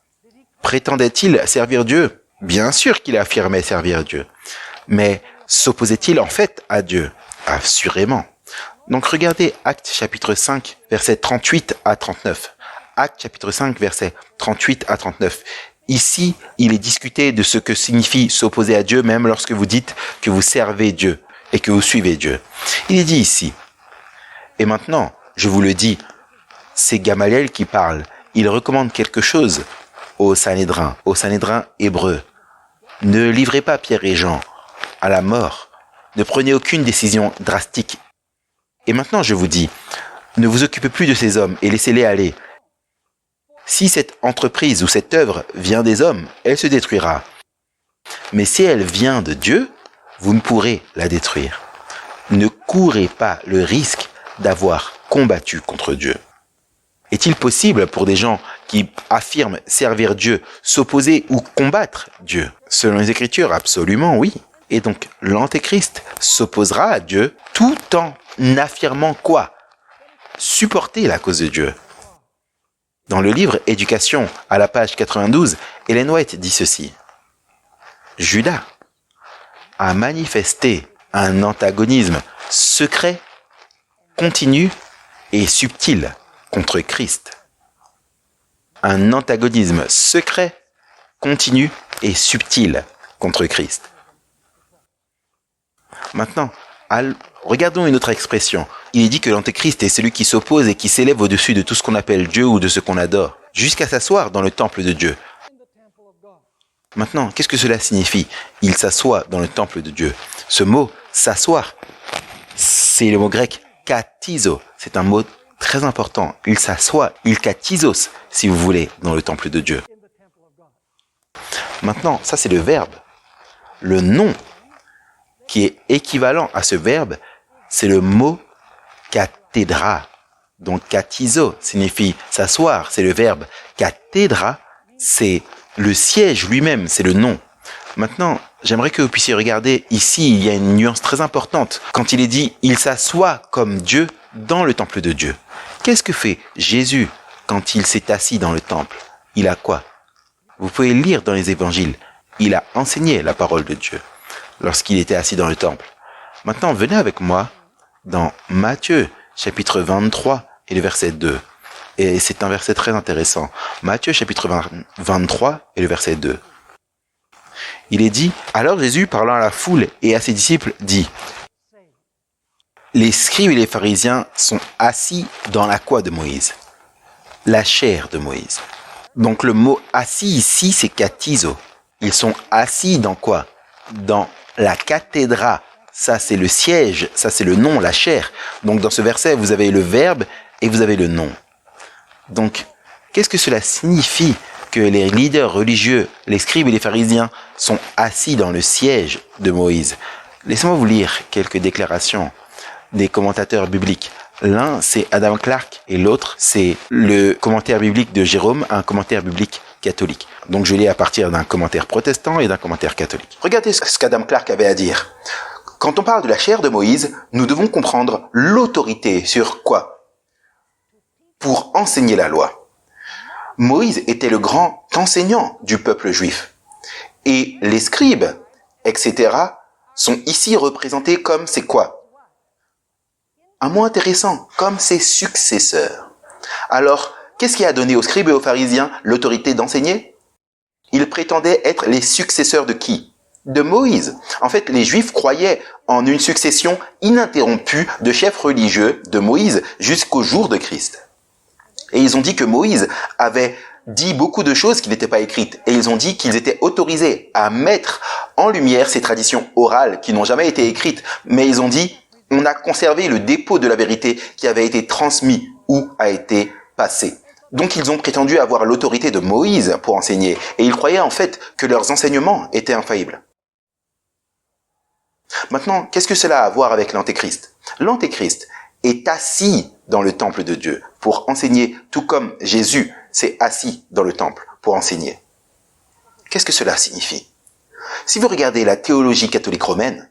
Prétendait-il servir Dieu? Bien sûr qu'il affirmait servir Dieu. Mais s'opposait-il en fait à Dieu? Assurément. Donc regardez Actes chapitre 5, versets 38 à 39. Actes chapitre 5, versets 38 à 39. Ici, il est discuté de ce que signifie s'opposer à Dieu, même lorsque vous dites que vous servez Dieu et que vous suivez Dieu. Il est dit ici, et maintenant, je vous le dis, c'est Gamaliel qui parle. Il recommande quelque chose au Sanhédrin hébreu. Ne livrez pas Pierre et Jean à la mort. Ne prenez aucune décision drastique. Et maintenant, je vous dis, ne vous occupez plus de ces hommes et laissez-les aller. Si cette entreprise ou cette œuvre vient des hommes, elle se détruira. Mais si elle vient de Dieu, vous ne pourrez la détruire. Ne courez pas le risque d'avoir combattu contre Dieu. Est-il possible pour des gens qui affirment servir Dieu, s'opposer ou combattre Dieu? Selon les Écritures, absolument oui. Et donc, l'Antéchrist s'opposera à Dieu tout en affirmant quoi? Supporter la cause de Dieu. Dans le livre Éducation, à la page 92, Ellen White dit ceci. Judas a manifesté un antagonisme secret, continu et subtil contre Christ. Un antagonisme secret, continu et subtil contre Christ. Maintenant, regardons une autre expression. Il est dit que l'Antéchrist est celui qui s'oppose et qui s'élève au-dessus de tout ce qu'on appelle Dieu ou de ce qu'on adore, jusqu'à s'asseoir dans le temple de Dieu. Maintenant, qu'est-ce que cela signifie? Il s'assoit dans le temple de Dieu. Ce mot, s'asseoir, c'est le mot grec katizo. C'est un mot très important. Il s'assoit, il katizos, si vous voulez, dans le temple de Dieu. Maintenant, ça c'est le verbe. Le nom qui est équivalent à ce verbe, c'est le mot cathédra. Donc katizo signifie s'asseoir, c'est le verbe. Cathédra, c'est le siège lui-même, c'est le nom. Maintenant, j'aimerais que vous puissiez regarder ici, il y a une nuance très importante. Quand il est dit, il s'assoit comme Dieu dans le temple de Dieu. Qu'est-ce que fait Jésus quand il s'est assis dans le temple? Il a quoi? Vous pouvez lire dans les évangiles. Il a enseigné la parole de Dieu lorsqu'il était assis dans le temple. Maintenant, venez avec moi dans Matthieu, chapitre 23 et le verset 2. Et c'est un verset très intéressant. Matthieu, chapitre 23 et le verset 2. Il est dit, alors Jésus, parlant à la foule et à ses disciples, dit, les scribes et les pharisiens sont assis dans la quoi de Moïse? La chair de Moïse. Donc le mot assis ici, c'est katizo. Ils sont assis dans quoi? Dans la cathédra. Ça, c'est le siège. Ça, c'est le nom, la chair. Donc dans ce verset, vous avez le verbe et vous avez le nom. Donc, qu'est-ce que cela signifie que les leaders religieux, les scribes et les pharisiens sont assis dans le siège de Moïse? Laissez-moi vous lire quelques déclarations des commentateurs bibliques. L'un, c'est Adam Clarke et l'autre, c'est le commentaire biblique de Jérôme, un commentaire biblique catholique. Donc je lis à partir d'un commentaire protestant et d'un commentaire catholique. Regardez ce qu'Adam Clarke avait à dire. Quand on parle de la chair de Moïse, nous devons comprendre l'autorité sur quoi? Pour enseigner la loi. Moïse était le grand enseignant du peuple juif. Et les scribes, etc., sont ici représentés comme c'est quoi? Un mot intéressant, comme ses successeurs. Alors, qu'est-ce qui a donné aux scribes et aux pharisiens l'autorité d'enseigner? Ils prétendaient être les successeurs de qui? De Moïse. En fait, les Juifs croyaient en une succession ininterrompue de chefs religieux de Moïse jusqu'au jour de Christ. Et ils ont dit que Moïse avait dit beaucoup de choses qui n'étaient pas écrites. Et ils ont dit qu'ils étaient autorisés à mettre en lumière ces traditions orales qui n'ont jamais été écrites. Mais ils ont dit, on a conservé le dépôt de la vérité qui avait été transmis ou a été passé. Donc ils ont prétendu avoir l'autorité de Moïse pour enseigner. Et ils croyaient en fait que leurs enseignements étaient infaillibles. Maintenant, qu'est-ce que cela a à voir avec l'Antéchrist? L'Antéchrist est assis dans le temple de Dieu pour enseigner, tout comme Jésus s'est assis dans le temple pour enseigner. Qu'est-ce que cela signifie? Si vous regardez la théologie catholique romaine,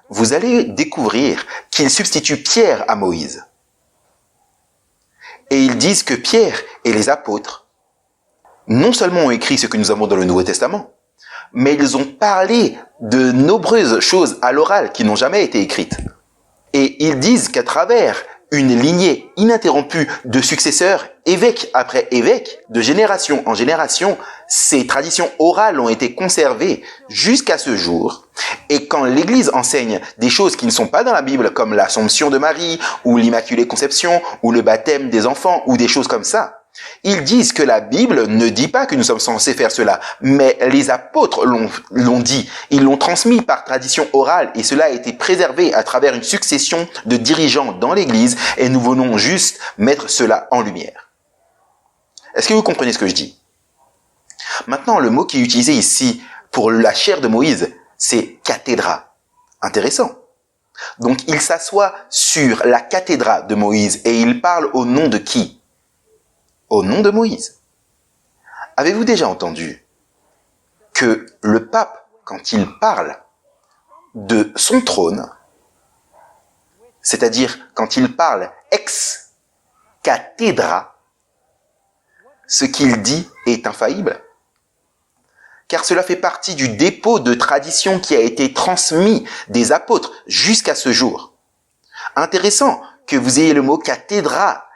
vous allez découvrir qu'il substitue Pierre à Moïse. Et ils disent que Pierre et les apôtres, non seulement ont écrit ce que nous avons dans le Nouveau Testament, mais ils ont parlé de nombreuses choses à l'oral qui n'ont jamais été écrites. Et ils disent qu'à travers une lignée ininterrompue de successeurs, évêque après évêque, de génération en génération, ces traditions orales ont été conservées jusqu'à ce jour. Et quand l'Église enseigne des choses qui ne sont pas dans la Bible, comme l'Assomption de Marie, ou l'Immaculée Conception, ou le baptême des enfants, ou des choses comme ça, ils disent que la Bible ne dit pas que nous sommes censés faire cela, mais les apôtres l'ont dit. Ils l'ont transmis par tradition orale et cela a été préservé à travers une succession de dirigeants dans l'Église et nous venons juste mettre cela en lumière. Est-ce que vous comprenez ce que je dis? Maintenant, le mot qui est utilisé ici pour la chair de Moïse, c'est cathédra. Intéressant. Donc, il s'assoit sur la cathédra de Moïse et il parle au nom de qui? Au nom de Moïse. Avez-vous déjà entendu que le pape, quand il parle de son trône, c'est-à-dire quand il parle ex cathedra, ce qu'il dit est infaillible? Car cela fait partie du dépôt de tradition qui a été transmis des apôtres jusqu'à ce jour. Intéressant que vous ayez le mot cathédra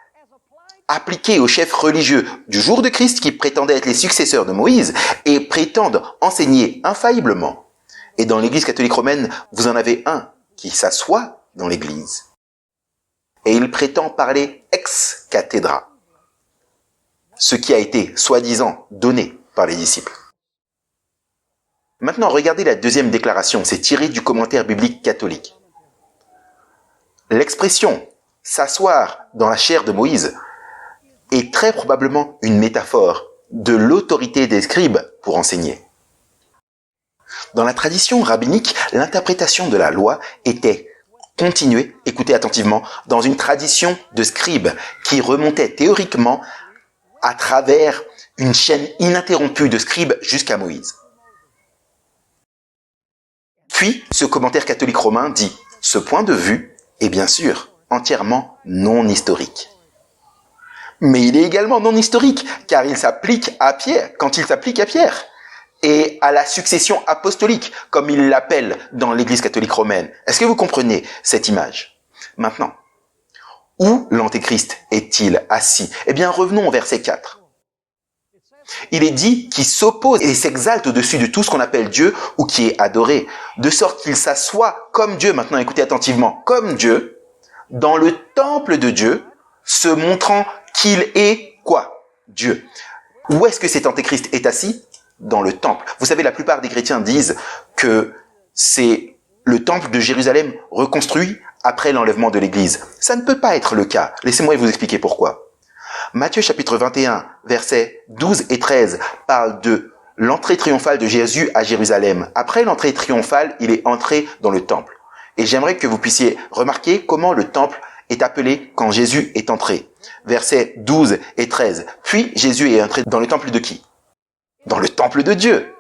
appliqué aux chefs religieux du jour de Christ qui prétendaient être les successeurs de Moïse et prétendent enseigner infailliblement. Et dans l'Église catholique romaine, vous en avez un qui s'assoit dans l'Église. Et il prétend parler ex cathedra, ce qui a été soi-disant donné par les disciples. Maintenant, regardez la deuxième déclaration, c'est tiré du commentaire biblique catholique. L'expression « s'asseoir dans la chair de Moïse » est très probablement une métaphore de l'autorité des scribes pour enseigner. Dans la tradition rabbinique, l'interprétation de la loi était continuée, écoutez attentivement, dans une tradition de scribes qui remontait théoriquement à travers une chaîne ininterrompue de scribes jusqu'à Moïse. Puis, ce commentaire catholique romain dit « Ce point de vue est bien sûr entièrement non historique. » Mais il est également non historique, car il s'applique à Pierre, quand il s'applique à Pierre, et à la succession apostolique, comme il l'appelle dans l'Église catholique romaine. Est-ce que vous comprenez cette image? Maintenant, où l'Antéchrist est-il assis? Eh bien, revenons au verset 4. Il est dit qu'il s'oppose et s'exalte au-dessus de tout ce qu'on appelle Dieu ou qui est adoré, de sorte qu'il s'assoit comme Dieu, maintenant écoutez attentivement, comme Dieu, dans le temple de Dieu, se montrant qu'il est quoi? Dieu. Où est-ce que cet Antéchrist est assis? Dans le temple. Vous savez, la plupart des chrétiens disent que c'est le temple de Jérusalem reconstruit après l'enlèvement de l'Église. Ça ne peut pas être le cas. Laissez-moi vous expliquer pourquoi. Matthieu chapitre 21, versets 12 et 13 parle de l'entrée triomphale de Jésus à Jérusalem. Après l'entrée triomphale, il est entré dans le temple. Et j'aimerais que vous puissiez remarquer comment le temple est appelé quand Jésus est entré. Versets 12 et 13. Puis Jésus est entré dans le temple de qui? Dans le temple de Dieu.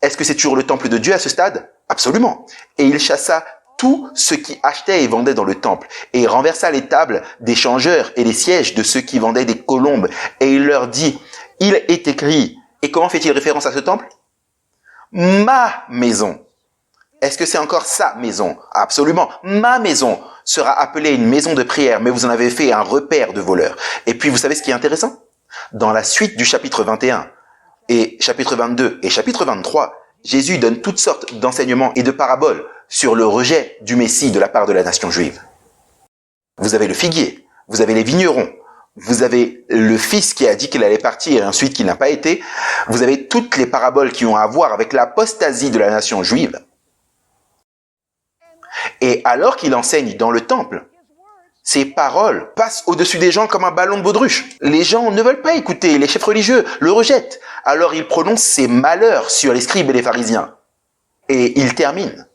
Est-ce que c'est toujours le temple de Dieu à ce stade? Absolument. Et il chassa tout ce qui achetait et vendait dans le temple, et renversa les tables des changeurs et les sièges de ceux qui vendaient des colombes, et il leur dit, il est écrit, et comment fait-il référence à ce temple? Ma maison Est-ce que c'est encore sa maison? Absolument. Ma maison sera appelée une maison de prière, mais vous en avez fait un repère de voleurs. Et puis, vous savez ce qui est intéressant? Dans la suite du chapitre 21 et chapitre 22 et chapitre 23, Jésus donne toutes sortes d'enseignements et de paraboles sur le rejet du Messie de la part de la nation juive. Vous avez le figuier, vous avez les vignerons, vous avez le fils qui a dit qu'il allait partir et ensuite qu'il n'a pas été. Vous avez toutes les paraboles qui ont à voir avec l'apostasie de la nation juive. Et alors qu'il enseigne dans le temple, ses paroles passent au-dessus des gens comme un ballon de baudruche. Les gens ne veulent pas écouter, les chefs religieux le rejettent. Alors il prononce ses malheurs sur les scribes et les pharisiens. Et il termine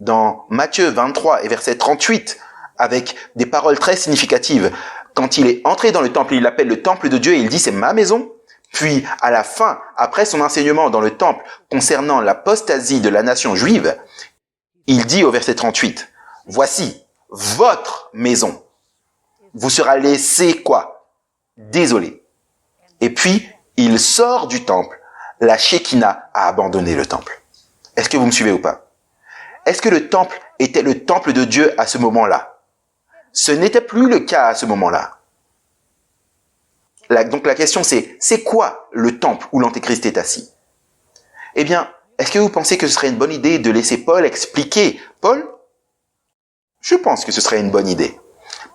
dans Matthieu 23 et verset 38 avec des paroles très significatives. Quand il est entré dans le temple, il l'appelle le temple de Dieu et il dit c'est ma maison. Puis à la fin, après son enseignement dans le temple concernant l'apostasie de la nation juive, il dit au verset 38, « Voici votre maison. Vous sera laissé quoi? Désolé. » Et puis, il sort du temple. La Shekinah a abandonné le temple. Est-ce que vous me suivez ou pas? Est-ce que le temple était le temple de Dieu à ce moment-là? Ce n'était plus le cas à ce moment-là. Donc la question c'est quoi le temple où l'Antéchrist est assis? Eh bien, est-ce que vous pensez que ce serait une bonne idée de laisser Paul expliquer? Paul? Je pense que ce serait une bonne idée.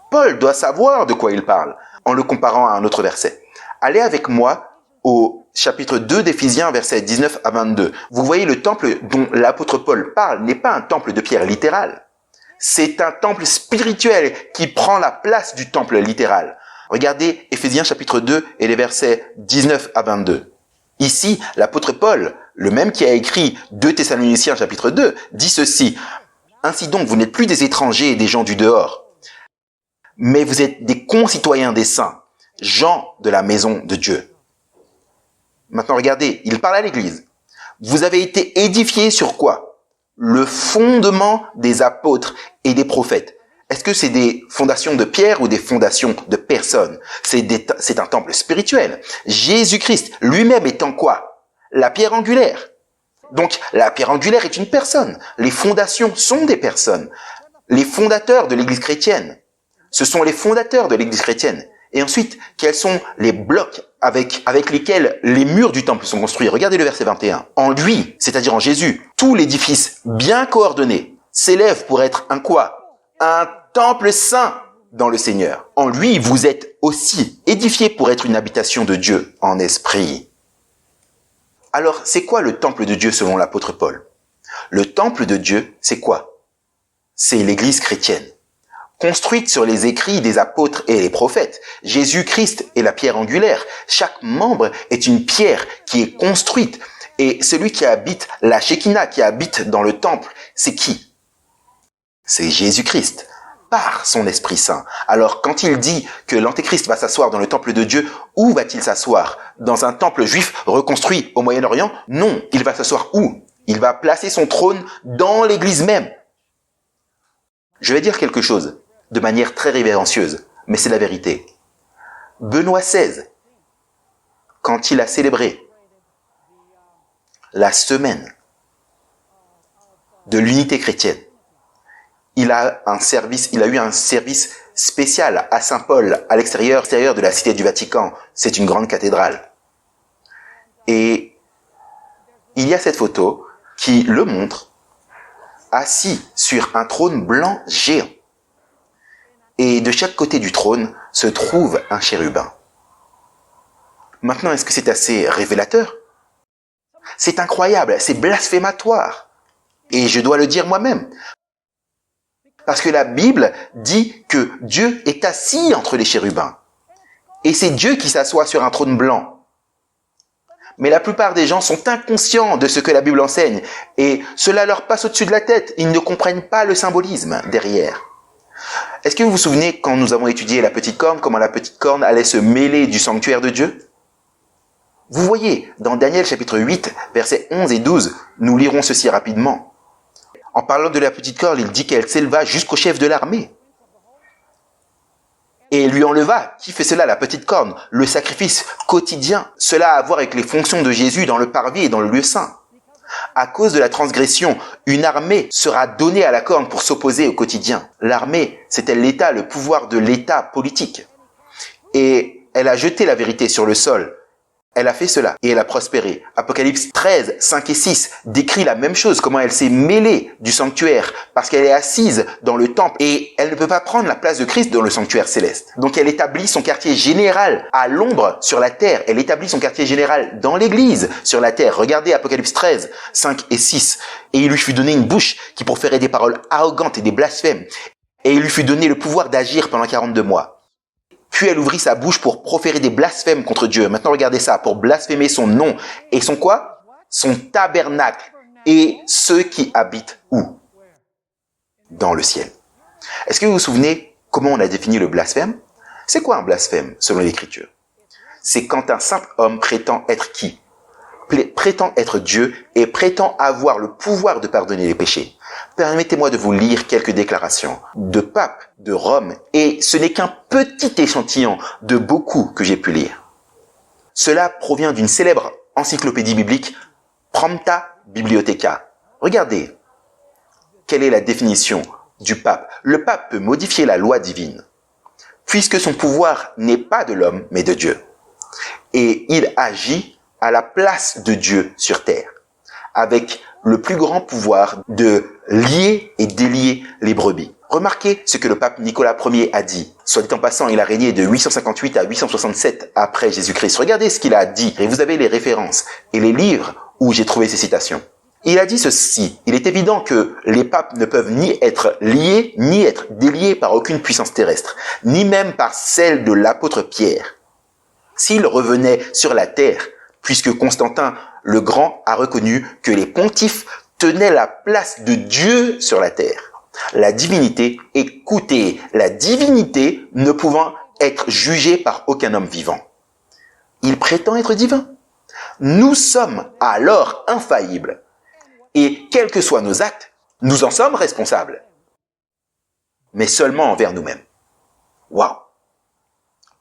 Paul doit savoir de quoi il parle, en le comparant à un autre verset. Allez avec moi au chapitre 2 d'Éphésiens, versets 19 à 22. Vous voyez, le temple dont l'apôtre Paul parle n'est pas un temple de pierre littéral. C'est un temple spirituel qui prend la place du temple littéral. Regardez Éphésiens chapitre 2 et les versets 19 à 22. Ici, l'apôtre Paul, le même qui a écrit 2 Thessaloniciens chapitre 2, dit ceci. « Ainsi donc, vous n'êtes plus des étrangers et des gens du dehors, mais vous êtes des concitoyens des saints, gens de la maison de Dieu. » Maintenant, regardez, il parle à l'Église. « Vous avez été édifiés sur quoi? Le fondement des apôtres et des prophètes. » Est-ce que c'est des fondations de pierre ou des fondations de personnes? C'est un temple spirituel. Jésus-Christ lui-même étant quoi? La pierre angulaire. Donc, la pierre angulaire est une personne. Les fondations sont des personnes. Les fondateurs de l'Église chrétienne, ce sont les fondateurs de l'Église chrétienne. Et ensuite, quels sont les blocs avec lesquels les murs du temple sont construits? Regardez le verset 21. En lui, c'est-à-dire en Jésus, tout l'édifice bien coordonné s'élève pour être un quoi? Un temple saint dans le Seigneur. En lui, vous êtes aussi édifiés pour être une habitation de Dieu en esprit. Alors, c'est quoi le temple de Dieu selon l'apôtre Paul? Le temple de Dieu, c'est quoi? C'est l'Église chrétienne. Construite sur les écrits des apôtres et les prophètes, Jésus-Christ est la pierre angulaire. Chaque membre est une pierre qui est construite. Et celui qui habite la Shekinah, qui habite dans le temple, c'est qui? C'est Jésus-Christ, par son Esprit Saint. Alors, quand il dit que l'Antéchrist va s'asseoir dans le temple de Dieu, où va-t-il s'asseoir? Dans un temple juif reconstruit au Moyen-Orient? Non, il va s'asseoir où? Il va placer son trône dans l'Église même. Je vais dire quelque chose de manière très révérencieuse, mais c'est la vérité. Benoît XVI, quand il a célébré la semaine de l'unité chrétienne, il a eu un service spécial à Saint-Paul, à l'extérieur de la cité du Vatican. C'est une grande cathédrale. Et il y a cette photo qui le montre assis sur un trône blanc géant. Et de chaque côté du trône se trouve un chérubin. Maintenant, est-ce que c'est assez révélateur? C'est incroyable, c'est blasphématoire. Et je dois le dire moi-même. Parce que la Bible dit que Dieu est assis entre les chérubins. Et c'est Dieu qui s'assoit sur un trône blanc. Mais la plupart des gens sont inconscients de ce que la Bible enseigne. Et cela leur passe au-dessus de la tête. Ils ne comprennent pas le symbolisme derrière. Est-ce que vous vous souvenez quand nous avons étudié la petite corne, comment la petite corne allait se mêler du sanctuaire de Dieu? Vous voyez, dans Daniel chapitre 8, versets 11 et 12, nous lirons ceci rapidement. En parlant de la petite corne, il dit qu'elle s'éleva jusqu'au chef de l'armée. Et il lui enleva, qui fait cela, la petite corne, le sacrifice quotidien. Cela a à voir avec les fonctions de Jésus dans le parvis et dans le lieu saint. À cause de la transgression, une armée sera donnée à la corne pour s'opposer au quotidien. L'armée, c'était l'État, le pouvoir de l'État politique. Et elle a jeté la vérité sur le sol. Elle a fait cela et elle a prospéré. Apocalypse 13, 5 et 6 décrit la même chose, comment elle s'est mêlée du sanctuaire parce qu'elle est assise dans le temple et elle ne peut pas prendre la place de Christ dans le sanctuaire céleste. Donc elle établit son quartier général à l'ombre sur la terre. Elle établit son quartier général dans l'église sur la terre. Regardez Apocalypse 13, 5 et 6. Et il lui fut donné une bouche qui proférait des paroles arrogantes et des blasphèmes. Et il lui fut donné le pouvoir d'agir pendant 42 mois. Puis elle ouvrit sa bouche pour proférer des blasphèmes contre Dieu. Maintenant, regardez ça, pour blasphémer son nom. Et son quoi? Son tabernacle. Et ceux qui habitent où? Dans le ciel. Est-ce que vous vous souvenez comment on a défini le blasphème? C'est quoi un blasphème, selon l'Écriture? C'est quand un simple homme prétend être qui? Prétend être Dieu et prétend avoir le pouvoir de pardonner les péchés. Permettez-moi de vous lire quelques déclarations de papes de Rome, et ce n'est qu'un petit échantillon de beaucoup que j'ai pu lire. Cela provient d'une célèbre encyclopédie biblique, Prompta Bibliotheca. Regardez, quelle est la définition du pape? Le pape peut modifier la loi divine, puisque son pouvoir n'est pas de l'homme, mais de Dieu. Et il agit à la place de Dieu sur terre, avec le plus grand pouvoir de lier et délier les brebis. Remarquez ce que le pape Nicolas Ier a dit. Soit dit en passant, il a régné de 858 à 867 après Jésus-Christ. Regardez ce qu'il a dit, et vous avez les références et les livres où j'ai trouvé ces citations. Il a dit ceci: il est évident que les papes ne peuvent ni être liés, ni être déliés par aucune puissance terrestre, ni même par celle de l'apôtre Pierre. S'ils revenaient sur la terre, puisque Constantin le Grand a reconnu que les pontifes tenaient la place de Dieu sur la terre. La divinité, écoutez, la divinité ne pouvant être jugée par aucun homme vivant. Il prétend être divin. Nous sommes alors infaillibles. Et quels que soient nos actes, nous en sommes responsables. Mais seulement envers nous-mêmes. Waouh!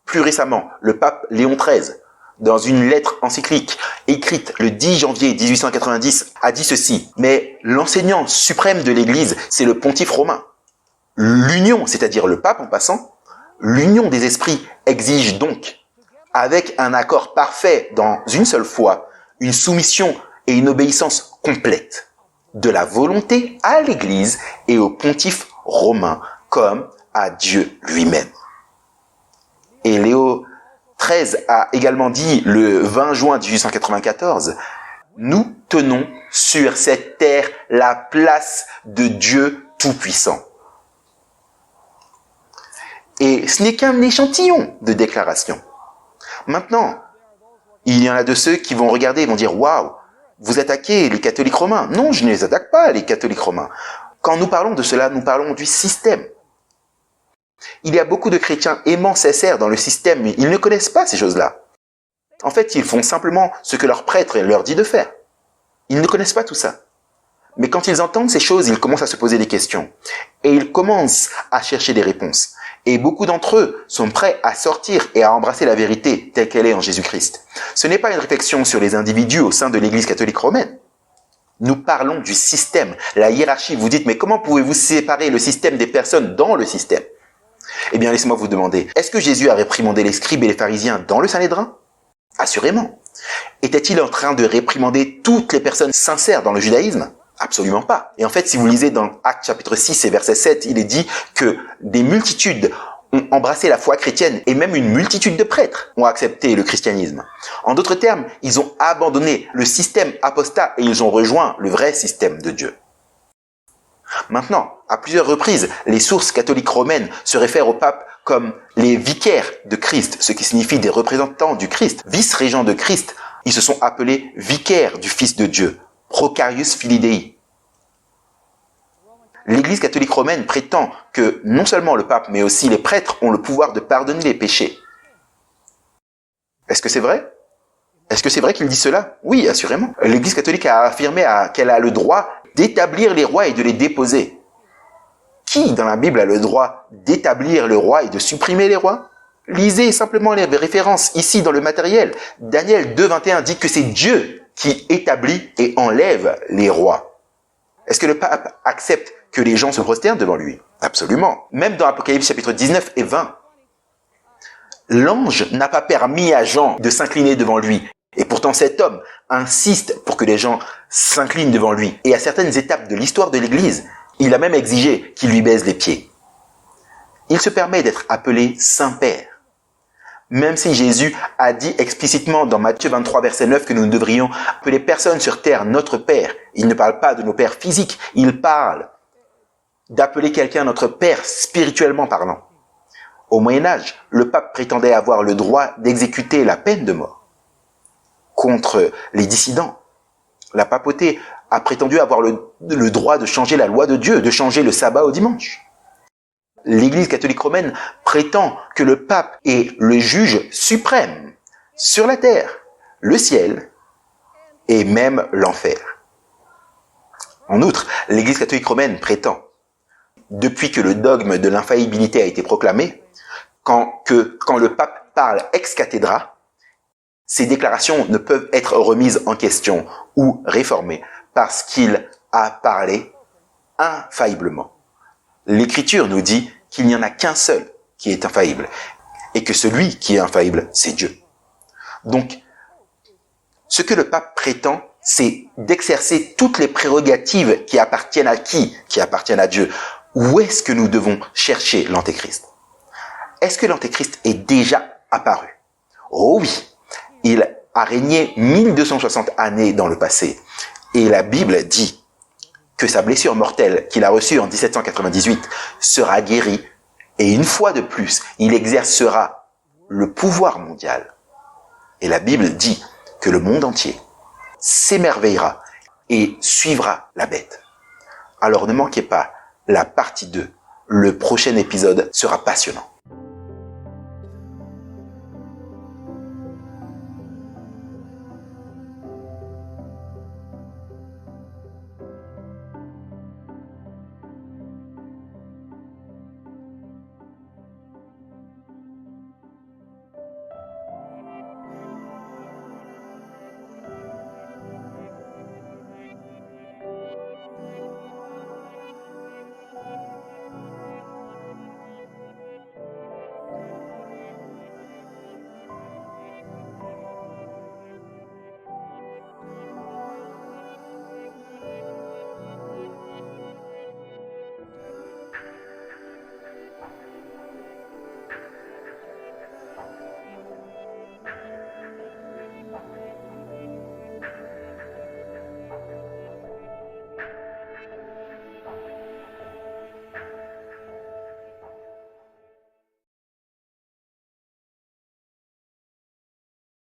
Plus récemment, le pape Léon XIII, dans une lettre encyclique écrite le 10 janvier 1890, a dit ceci: mais l'enseignant suprême de l'Église, c'est le pontife romain. L'union, c'est-à-dire le pape en passant, l'union des esprits exige donc, avec un accord parfait dans une seule foi, une soumission et une obéissance complète de la volonté à l'Église et au pontife romain comme à Dieu lui-même. Et Léo XIII a également dit le 20 juin 1894, « Nous tenons sur cette terre la place de Dieu Tout-Puissant. » Et ce n'est qu'un échantillon de déclaration. Maintenant, il y en a de ceux qui vont regarder et vont dire « Waouh, vous attaquez les catholiques romains. » Non, je ne les attaque pas, les catholiques romains. Quand nous parlons de cela, nous parlons du système. Il y a beaucoup de chrétiens aimants sincères dans le système, mais ils ne connaissent pas ces choses-là. En fait, ils font simplement ce que leur prêtre leur dit de faire. Ils ne connaissent pas tout ça. Mais quand ils entendent ces choses, ils commencent à se poser des questions. Et ils commencent à chercher des réponses. Et beaucoup d'entre eux sont prêts à sortir et à embrasser la vérité telle qu'elle est en Jésus-Christ. Ce n'est pas une réflexion sur les individus au sein de l'Église catholique romaine. Nous parlons du système, la hiérarchie. Vous dites, mais comment pouvez-vous séparer le système des personnes dans le système? Eh bien, laissez-moi vous demander, est-ce que Jésus a réprimandé les scribes et les pharisiens dans le Sanhédrin? Assurément. Était-il en train de réprimander toutes les personnes sincères dans le judaïsme? Absolument pas. Et en fait, si vous lisez dans Actes chapitre 6 et verset 7, il est dit que des multitudes ont embrassé la foi chrétienne et même une multitude de prêtres ont accepté le christianisme. En d'autres termes, ils ont abandonné le système apostat et ils ont rejoint le vrai système de Dieu. Maintenant, à plusieurs reprises, les sources catholiques romaines se réfèrent au pape comme les vicaires de Christ, ce qui signifie des représentants du Christ, vice-régents de Christ. Ils se sont appelés vicaires du Fils de Dieu, Procarius Filii. L'Église catholique romaine prétend que non seulement le pape, mais aussi les prêtres ont le pouvoir de pardonner les péchés. Est-ce que c'est vrai? Est-ce que c'est vrai qu'il dit cela? Oui, assurément. L'Église catholique a affirmé qu'elle a le droit d'établir les rois et de les déposer. Qui dans la Bible a le droit d'établir le roi et de supprimer les rois? Lisez simplement les références ici dans le matériel. Daniel 2, 21 dit que c'est Dieu qui établit et enlève les rois. Est-ce que le pape accepte que les gens se prosternent devant lui? Absolument. Même dans Apocalypse chapitre 19 et 20, l'ange n'a pas permis à Jean de s'incliner devant lui. Et pourtant cet homme insiste pour que les gens s'inclinent devant lui. Et à certaines étapes de l'histoire de l'Église, il a même exigé qu'il lui baise les pieds. Il se permet d'être appelé Saint-Père. Même si Jésus a dit explicitement dans Matthieu 23, verset 9 que nous devrions appeler personne sur terre notre Père. Il ne parle pas de nos pères physiques, il parle d'appeler quelqu'un notre Père spirituellement parlant. Au Moyen-Âge, le pape prétendait avoir le droit d'exécuter la peine de mort contre les dissidents. La papauté a prétendu avoir le droit de changer la loi de Dieu, de changer le sabbat au dimanche. L'Église catholique romaine prétend que le pape est le juge suprême sur la terre, le ciel et même l'enfer. En outre, l'Église catholique romaine prétend, depuis que le dogme de l'infaillibilité a été proclamé, quand le pape parle ex cathedra, ces déclarations ne peuvent être remises en question ou réformées parce qu'il a parlé infailliblement. L'Écriture nous dit qu'il n'y en a qu'un seul qui est infaillible et que celui qui est infaillible, c'est Dieu. Donc, ce que le pape prétend, c'est d'exercer toutes les prérogatives qui appartiennent à qui? Qui appartiennent à Dieu. Où est-ce que nous devons chercher l'Antéchrist? Est-ce que l'Antéchrist est déjà apparu? Oh oui, il a régné 1260 années dans le passé. Et la Bible dit que sa blessure mortelle qu'il a reçue en 1798 sera guérie. Et une fois de plus, il exercera le pouvoir mondial. Et la Bible dit que le monde entier s'émerveillera et suivra la bête. Alors ne manquez pas la partie 2. Le prochain épisode sera passionnant.